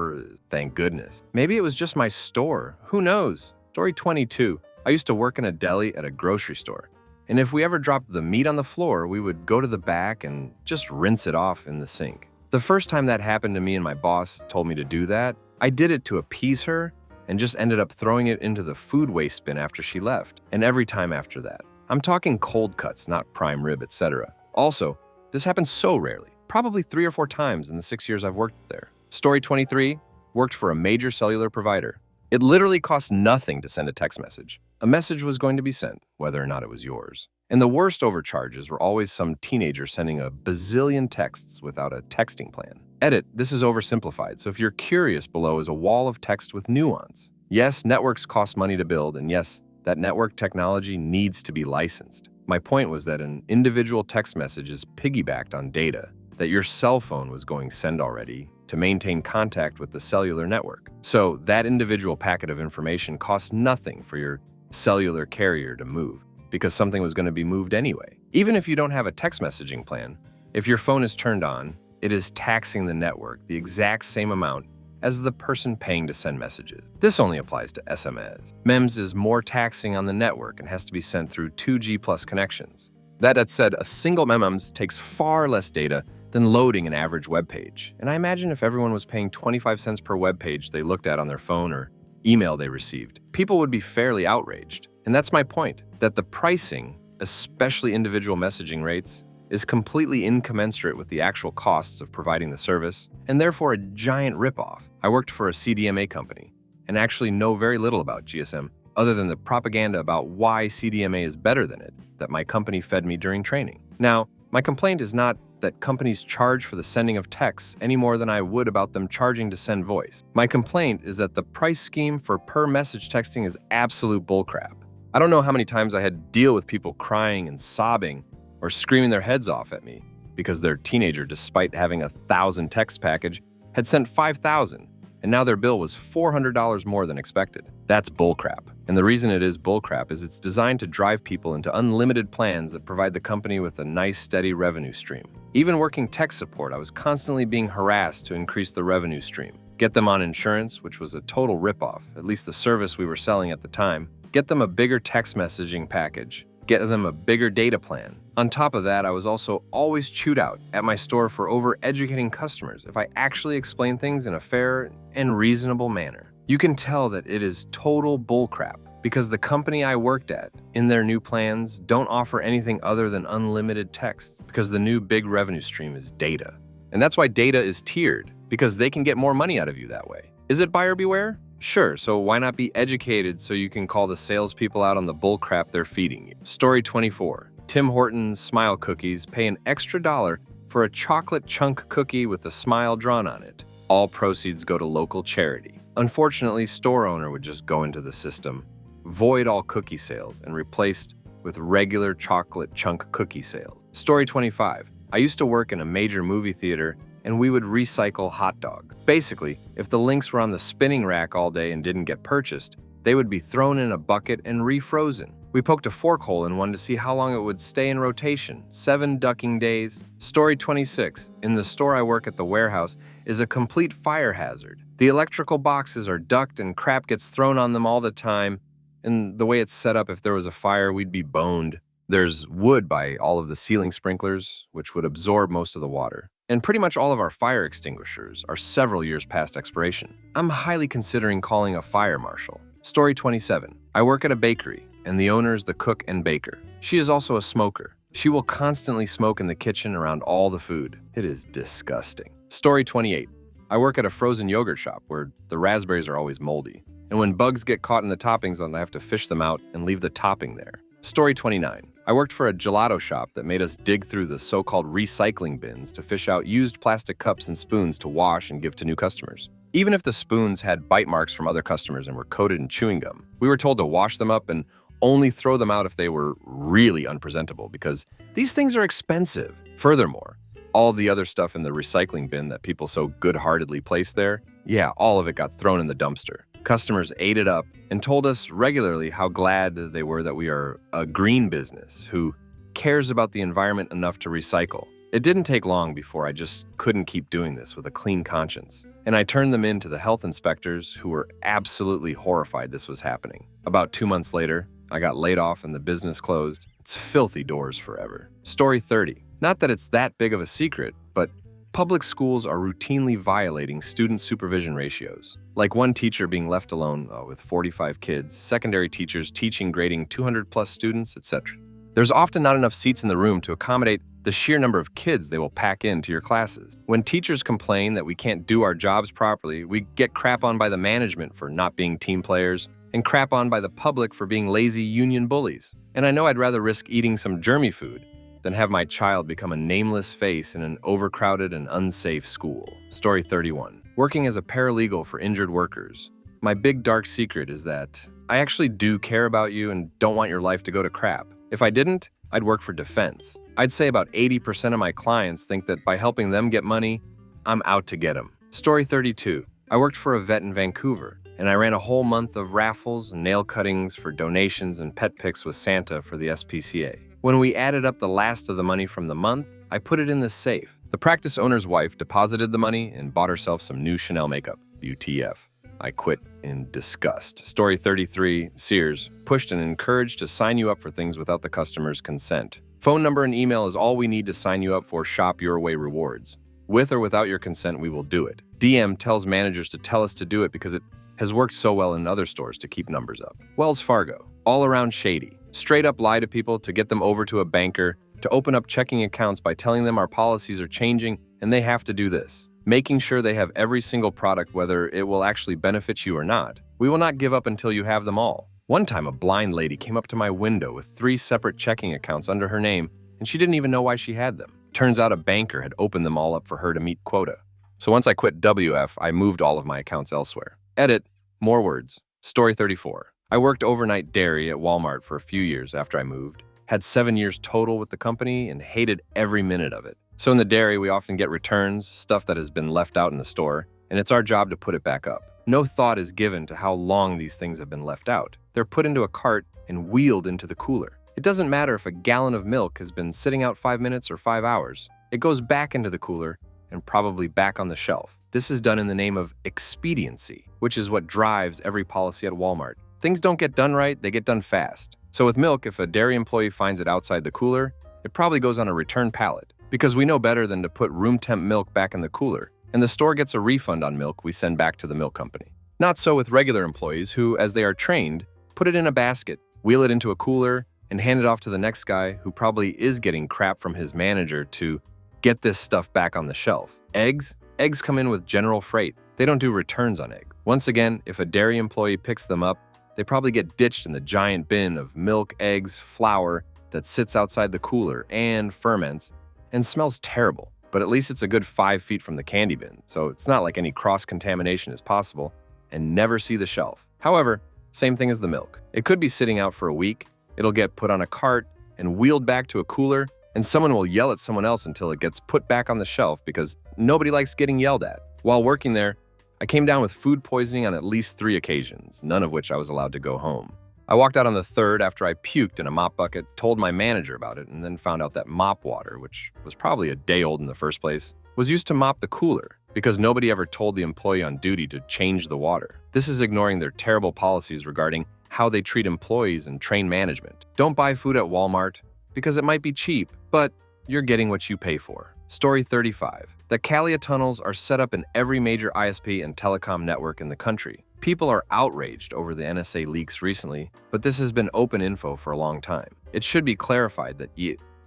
thank goodness. Maybe it was just my store. Who knows? Story 22. I used to work in a deli at a grocery store. And if we ever dropped the meat on the floor, we would go to the back and just rinse it off in the sink. The first time that happened to me and my boss told me to do that, I did it to appease her and just ended up throwing it into the food waste bin after she left, and every time after that. I'm talking cold cuts, not prime rib, etc. Also, this happens so rarely, probably 3 or 4 times in the 6 years I've worked there. Story 23, worked for a major cellular provider. It literally cost nothing to send a text message. A message was going to be sent, whether or not it was yours. And the worst overcharges were always some teenager sending a bazillion texts without a texting plan. Edit, this is oversimplified, so if you're curious, below is a wall of text with nuance. Yes, networks cost money to build, and yes, that network technology needs to be licensed. My point was that an individual text message is piggybacked on data that your cell phone was going send already to maintain contact with the cellular network. So that individual packet of information costs nothing for your cellular carrier to move, because something was going to be moved anyway. Even if you don't have a text messaging plan, if your phone is turned on, it is taxing the network the exact same amount as the person paying to send messages. This only applies to SMS. MEMS is more taxing on the network and has to be sent through 2G plus connections. That said, a single MEMS takes far less data than loading an average web page. And I imagine if everyone was paying 25 cents per web page they looked at on their phone or email they received, people would be fairly outraged. And that's my point, that the pricing, especially individual messaging rates, is completely incommensurate with the actual costs of providing the service, and therefore a giant ripoff. I worked for a CDMA company and actually know very little about GSM other than the propaganda about why CDMA is better than it that my company fed me during training. Now, my complaint is not that companies charge for the sending of texts any more than I would about them charging to send voice. My complaint is that the price scheme for per message texting is absolute bullcrap. I don't know how many times I had to deal with people crying and sobbing or screaming their heads off at me because their teenager, despite having a 1,000 text package, had sent 5,000, and now their bill was $400 more than expected. That's bullcrap. And the reason it is bullcrap is it's designed to drive people into unlimited plans that provide the company with a nice, steady revenue stream. Even working tech support, I was constantly being harassed to increase the revenue stream. Get them on insurance, which was a total ripoff, at least the service we were selling at the time. Get them a bigger text messaging package. Get them a bigger data plan. On top of that, I was also always chewed out at my store for over-educating customers if I actually explain things in a fair and reasonable manner. You can tell that it is total bullcrap because the company I worked at, in their new plans, don't offer anything other than unlimited texts because the new big revenue stream is data. And that's why data is tiered, because they can get more money out of you that way. Is it buyer beware? Sure, so why not be educated so you can call the salespeople out on the bullcrap they're feeding you? Story 24. Tim Hortons Smile Cookies pay an extra $1 for a chocolate chunk cookie with a smile drawn on it. All proceeds go to local charity. Unfortunately, store owner would just go into the system, void all cookie sales, and replaced with regular chocolate chunk cookie sales. Story 25. I used to work in a major movie theater and we would recycle hot dogs. Basically, if the links were on the spinning rack all day and didn't get purchased, they would be thrown in a bucket and refrozen. We poked a fork hole in one to see how long it would stay in rotation. 7 ducking days. Story 26. In the store I work at, the warehouse is a complete fire hazard. The electrical boxes are ducked and crap gets thrown on them all the time. And the way it's set up, if there was a fire, we'd be boned. There's wood by all of the ceiling sprinklers, which would absorb most of the water. And pretty much all of our fire extinguishers are several years past expiration. I'm highly considering calling a fire marshal. Story 27. I work at a bakery, and the owner is the cook and baker. She is also a smoker. She will constantly smoke in the kitchen around all the food. It is disgusting. Story 28. I work at a frozen yogurt shop where the raspberries are always moldy. And when bugs get caught in the toppings, I have to fish them out and leave the topping there. Story 29. I worked for a gelato shop that made us dig through the so-called recycling bins to fish out used plastic cups and spoons to wash and give to new customers. Even if the spoons had bite marks from other customers and were coated in chewing gum, we were told to wash them up and only throw them out if they were really unpresentable because these things are expensive. Furthermore, all the other stuff in the recycling bin that people so good-heartedly placed there, yeah, all of it got thrown in the dumpster. Customers ate it up and told us regularly how glad they were that we are a green business who cares about the environment enough to recycle. It didn't take long before I just couldn't keep doing this with a clean conscience. And I turned them in to the health inspectors who were absolutely horrified this was happening. About 2 months later, I got laid off and the business closed. It's filthy doors forever. Story 30. Not that it's that big of a secret, but public schools are routinely violating student supervision ratios. Like one teacher being left alone with 45 kids, secondary teachers teaching grading 200 plus students, etc. There's often not enough seats in the room to accommodate the sheer number of kids they will pack into your classes. When teachers complain that we can't do our jobs properly, we get crap on by the management for not being team players, and crap on by the public for being lazy union bullies. And I know I'd rather risk eating some germy food than have my child become a nameless face in an overcrowded and unsafe school. Story 31. Working as a paralegal for injured workers. My big dark secret is that I actually do care about you and don't want your life to go to crap. If I didn't, I'd work for defense. I'd say about 80% of my clients think that by helping them get money, I'm out to get them. Story 32. I worked for a vet in Vancouver, and I ran a whole month of raffles and nail cuttings for donations and pet pics with Santa for the SPCA. When we added up the last of the money from the month, I put it in the safe. The practice owner's wife deposited the money and bought herself some new Chanel makeup. WTF. I quit in disgust. Story 33, Sears, pushed and encouraged to sign you up for things without the customer's consent. Phone number and email is all we need to sign you up for Shop Your Way rewards. With or without your consent, we will do it. DM tells managers to tell us to do it because it has worked so well in other stores to keep numbers up. Wells Fargo, all around shady. Straight up lie to people to get them over to a banker, to open up checking accounts by telling them our policies are changing and they have to do this. Making sure they have every single product, whether it will actually benefit you or not. We will not give up until you have them all. One time, a blind lady came up to my window with 3 separate checking accounts under her name, and she didn't even know why she had them. Turns out a banker had opened them all up for her to meet quota. So once I quit WF, I moved all of my accounts elsewhere. Edit, more words. Story 34. I worked overnight dairy at Walmart for a few years after I moved, had 7 years total with the company, and hated every minute of it. So in the dairy, we often get returns, stuff that has been left out in the store, and it's our job to put it back up. No thought is given to how long these things have been left out. They're put into a cart and wheeled into the cooler. It doesn't matter if a gallon of milk has been sitting out 5 minutes or 5 hours. It goes back into the cooler and probably back on the shelf. This is done in the name of expediency, which is what drives every policy at Walmart. Things don't get done right, they get done fast. So with milk, if a dairy employee finds it outside the cooler, it probably goes on a return pallet. Because we know better than to put room temp milk back in the cooler, and the store gets a refund on milk we send back to the milk company. Not so with regular employees who, as they are trained, put it in a basket, wheel it into a cooler, and hand it off to the next guy who probably is getting crap from his manager to get this stuff back on the shelf. Eggs? Eggs come in with general freight. They don't do returns on eggs. Once again, if a dairy employee picks them up, they probably get ditched in the giant bin of milk, eggs, flour that sits outside the cooler and ferments and smells terrible. But at least it's a good 5 feet from the candy bin, so it's not like any cross-contamination is possible, and never see the shelf. However, same thing as the milk. It could be sitting out for a week, it'll get put on a cart and wheeled back to a cooler, and someone will yell at someone else until it gets put back on the shelf because nobody likes getting yelled at. While working there, I came down with food poisoning on at least 3 occasions, none of which I was allowed to go home. I walked out on the 3rd after I puked in a mop bucket, told my manager about it, and then found out that mop water, which was probably a day old in the first place, was used to mop the cooler because nobody ever told the employee on duty to change the water. This is ignoring their terrible policies regarding how they treat employees and train management. Don't buy food at Walmart because it might be cheap, but you're getting what you pay for. Story 35. The Calia tunnels are set up in every major ISP and telecom network in the country. People are outraged over the NSA leaks recently, but this has been open info for a long time. It should be clarified that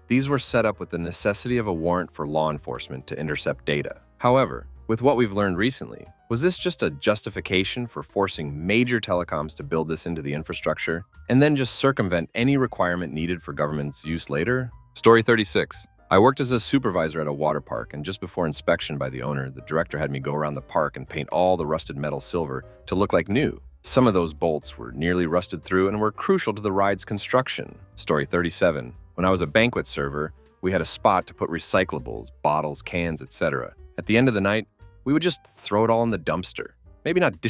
these were set up with the necessity of a warrant for law enforcement to intercept data. However, with what we've learned recently, was this just a justification for forcing major telecoms to build this into the infrastructure and then just circumvent any requirement needed for government's use later? Story 36. I worked as a supervisor at a water park, and just before inspection by the owner, the director had me go around the park and paint all the rusted metal silver to look like new. Some of those bolts were nearly rusted through and were crucial to the ride's construction. Story 37. When I was a banquet server, we had a spot to put recyclables, bottles, cans, etc. At the end of the night, we would just throw it all in the dumpster. Maybe not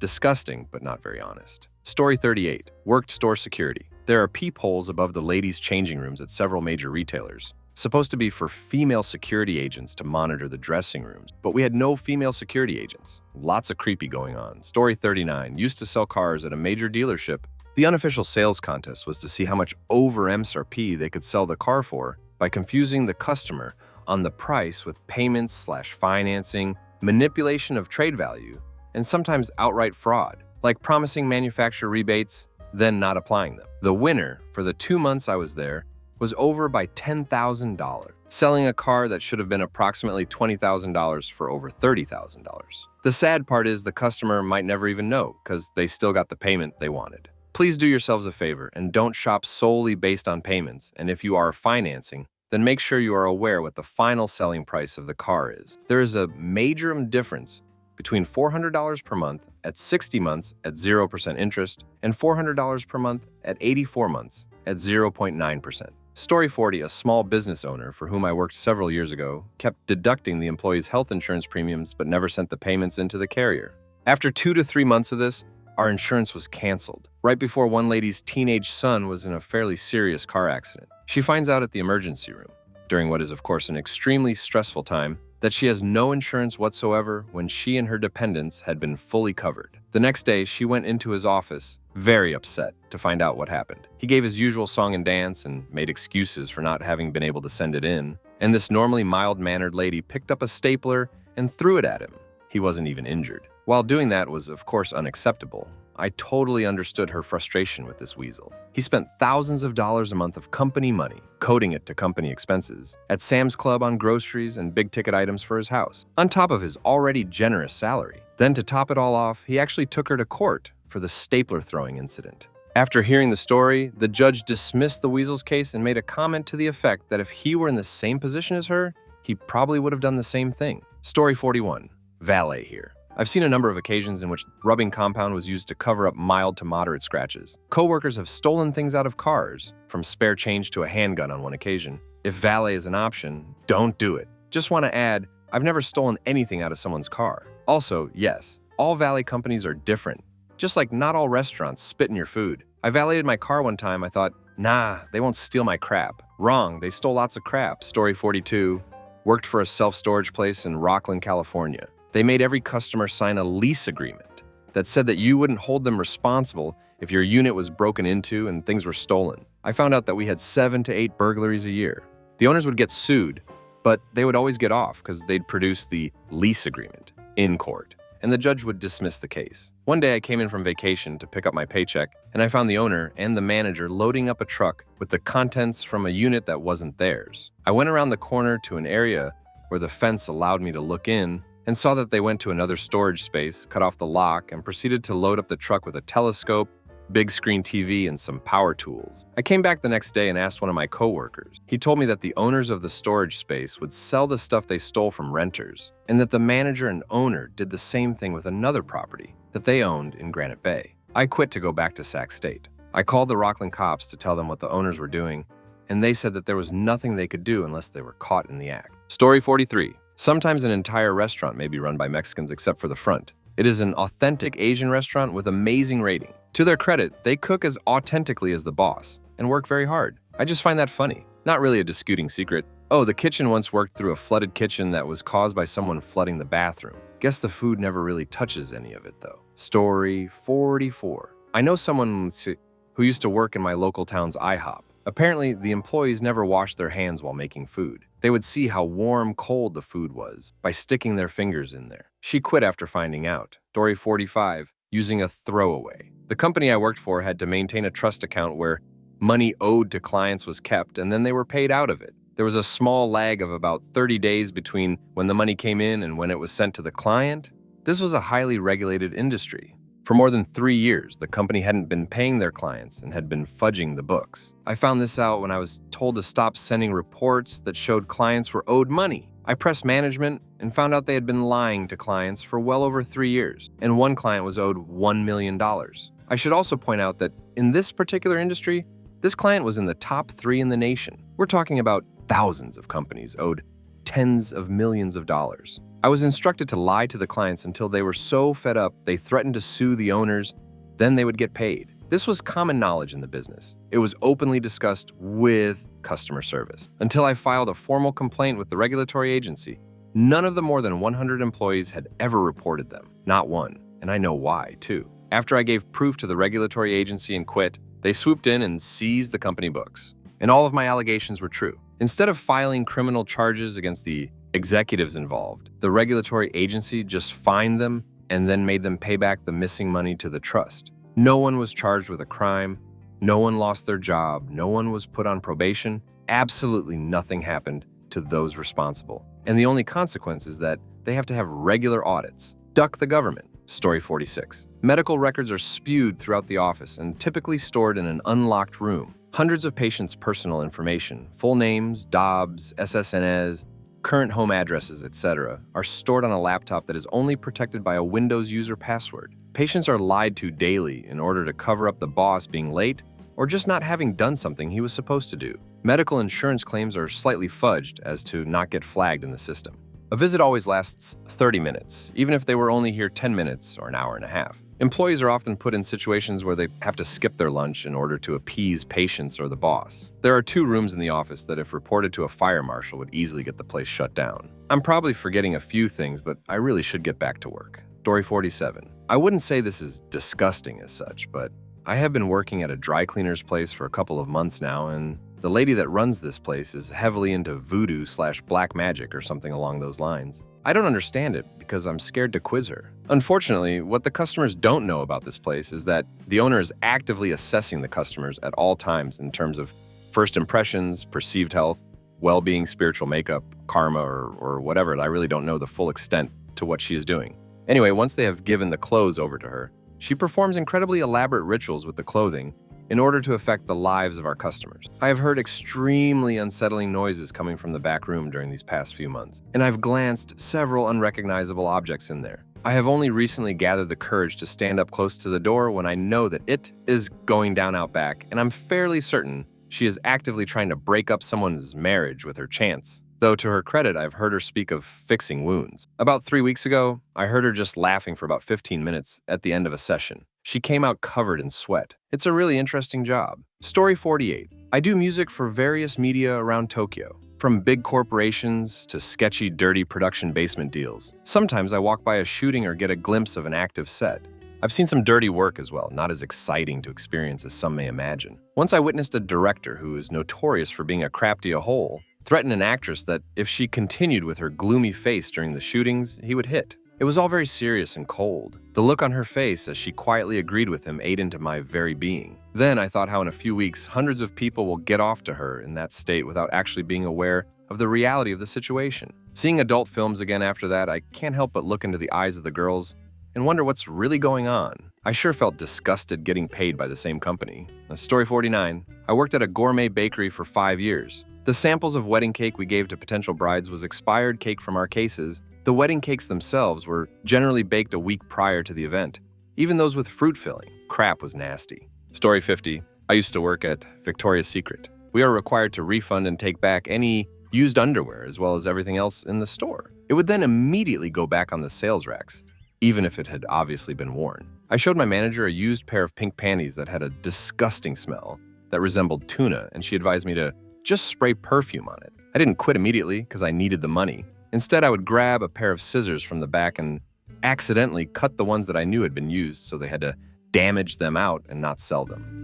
disgusting, but not very honest. Story 38. Worked store security. There are peepholes above the ladies' changing rooms at several major retailers. Supposed to be for female security agents to monitor the dressing rooms, but we had no female security agents. Lots of creepy going on. Story 39. Used to sell cars at a major dealership. The unofficial sales contest was to see how much over MSRP they could sell the car for by confusing the customer on the price with payments/financing, manipulation of trade value, and sometimes outright fraud, like promising manufacturer rebates, then not applying them. The winner for the 2 months I was there was over by $10,000, selling a car that should have been approximately $20,000 for over $30,000. The sad part is the customer might never even know because they still got the payment they wanted. Please do yourselves a favor and don't shop solely based on payments, and if you are financing, then make sure you are aware what the final selling price of the car is. There is a major difference between $400 per month at 60 months at 0% interest and $400 per month at 84 months at 0.9%. Story 40, a small business owner for whom I worked several years ago, kept deducting the employee's health insurance premiums but never sent the payments into the carrier. After 2 to 3 months of this, our insurance was canceled, right before one lady's teenage son was in a fairly serious car accident. She finds out at the emergency room. during what is, of course, an extremely stressful time, that she has no insurance whatsoever when she and her dependents had been fully covered. The next day, she went into his office, very upset, to find out what happened. He gave his usual song and dance and made excuses for not having been able to send it in, and this normally mild-mannered lady picked up a stapler and threw it at him. He wasn't even injured. While doing that was, of course, unacceptable, I totally understood her frustration with this weasel. He spent thousands of dollars a month of company money, coding it to company expenses, at Sam's Club on groceries and big-ticket items for his house, on top of his already generous salary. Then to top it all off, he actually took her to court for the stapler throwing incident. After hearing the story, the judge dismissed the weasel's case and made a comment to the effect that if he were in the same position as her, he probably would have done the same thing. Story 41. Valet here. I've seen a number of occasions in which rubbing compound was used to cover up mild to moderate scratches. Coworkers have stolen things out of cars, from spare change to a handgun on one occasion. If valet is an option, don't do it. Just want to add, I've never stolen anything out of someone's car. Also, yes, all valet companies are different. Just like not all restaurants spit in your food. I valeted my car one time, I thought, nah, they won't steal my crap. Wrong, they stole lots of crap. Story 42. Worked for a self-storage place in Rockland, California. They made every customer sign a lease agreement that said that you wouldn't hold them responsible if your unit was broken into and things were stolen. I found out that we had 7 to 8 burglaries a year. The owners would get sued, but they would always get off because they'd produce the lease agreement in court, and the judge would dismiss the case. One day I came in from vacation to pick up my paycheck, and I found the owner and the manager loading up a truck with the contents from a unit that wasn't theirs. I went around the corner to an area where the fence allowed me to look in, and saw that they went to another storage space, cut off the lock, and proceeded to load up the truck with a telescope, big screen TV, and some power tools. I came back the next day and asked one of my coworkers. He told me that the owners of the storage space would sell the stuff they stole from renters, and that the manager and owner did the same thing with another property that they owned in Granite Bay. I quit to go back to Sac State. I called the Rockland cops to tell them what the owners were doing, and they said that there was nothing they could do unless they were caught in the act. Story 43. Sometimes an entire restaurant may be run by Mexicans except for the front. It is an authentic Asian restaurant with amazing rating. To their credit, they cook as authentically as the boss and work very hard. I just find that funny. Not really a disputing secret. Oh, the kitchen once worked through a flooded kitchen that was caused by someone flooding the bathroom. Guess the food never really touches any of it though. Story 44. I know someone who used to work in my local town's IHOP. Apparently, the employees never washed their hands while making food. They would see how warm, cold the food was by sticking their fingers in there. She quit after finding out. Story 45. Using a throwaway. The company I worked for had to maintain a trust account where money owed to clients was kept and then they were paid out of it. There was a small lag of about 30 days between when the money came in and when it was sent to the client. This was a highly regulated industry. For more than 3 years, the company hadn't been paying their clients and had been fudging the books. I found this out when I was told to stop sending reports that showed clients were owed money. I pressed management and found out they had been lying to clients for well over 3 years, and one client was owed $1 million. I should also point out that in this particular industry, this client was in the top 3 in the nation. We're talking about thousands of companies owed tens of millions of dollars. I was instructed to lie to the clients until they were so fed up they threatened to sue the owners, then they would get paid. This was common knowledge in the business. It was openly discussed with customer service. Until I filed a formal complaint with the regulatory agency, none of the more than 100 employees had ever reported them. Not one. And I know why, too. After I gave proof to the regulatory agency and quit, they swooped in and seized the company books. And all of my allegations were true. Instead of filing criminal charges against the executives involved, the regulatory agency just fined them and then made them pay back the missing money to the trust. No one was charged with a crime. No one lost their job. No one was put on probation. Absolutely nothing happened to those responsible. And the only consequence is that they have to have regular audits. Duck the government. Story 46. Medical records are spewed throughout the office and typically stored in an unlocked room. Hundreds of patients' personal information, full names, DOBs, SSNs, current home addresses, etc., are stored on a laptop that is only protected by a Windows user password. Patients are lied to daily in order to cover up the boss being late or just not having done something he was supposed to do. Medical insurance claims are slightly fudged as to not get flagged in the system. A visit always lasts 30 minutes, even if they were only here 10 minutes or an hour and a half. Employees are often put in situations where they have to skip their lunch in order to appease patients or the boss. There are 2 rooms in the office that, if reported to a fire marshal, would easily get the place shut down. I'm probably forgetting a few things, but I really should get back to work. Story 47. I wouldn't say this is disgusting as such, but I have been working at a dry cleaner's place for a couple of months now, and the lady that runs this place is heavily into voodoo/black magic or something along those lines. I don't understand it because I'm scared to quiz her. Unfortunately, what the customers don't know about this place is that the owner is actively assessing the customers at all times in terms of first impressions, perceived health, well-being, spiritual makeup, karma, or whatever. I really don't know the full extent to what she is doing. Anyway, once they have given the clothes over to her, she performs incredibly elaborate rituals with the clothing in order to affect the lives of our customers. I have heard extremely unsettling noises coming from the back room during these past few months, and I've glanced several unrecognizable objects in there. I have only recently gathered the courage to stand up close to the door when I know that it is going down out back, and I'm fairly certain she is actively trying to break up someone's marriage with her chants. Though to her credit, I've heard her speak of fixing wounds. About 3 weeks ago, I heard her just laughing for about 15 minutes at the end of a session. She came out covered in sweat. It's a really interesting job. Story 48. I do music for various media around Tokyo, from big corporations to sketchy, dirty production basement deals. Sometimes I walk by a shooting or get a glimpse of an active set. I've seen some dirty work as well, not as exciting to experience as some may imagine. Once I witnessed a director who is notorious for being a crafty a hole threaten an actress that if she continued with her gloomy face during the shootings, he would hit. It was all very serious and cold. The look on her face as she quietly agreed with him ate into my very being. Then I thought how in a few weeks, hundreds of people will get off to her in that state without actually being aware of the reality of the situation. Seeing adult films again after that, I can't help but look into the eyes of the girls and wonder what's really going on. I sure felt disgusted getting paid by the same company. Story 49. I worked at a gourmet bakery for 5 years. The samples of wedding cake we gave to potential brides was expired cake from our cases. The wedding cakes themselves were generally baked a week prior to the event. Even those with fruit filling. Crap was nasty. Story 50. I used to work at Victoria's Secret. We are required to refund and take back any used underwear as well as everything else in the store. It would then immediately go back on the sales racks, even if it had obviously been worn. I showed my manager a used pair of pink panties that had a disgusting smell that resembled tuna, and she advised me to just spray perfume on it. I didn't quit immediately because I needed the money. Instead, I would grab a pair of scissors from the back and accidentally cut the ones that I knew had been used, so they had to damage them out and not sell them.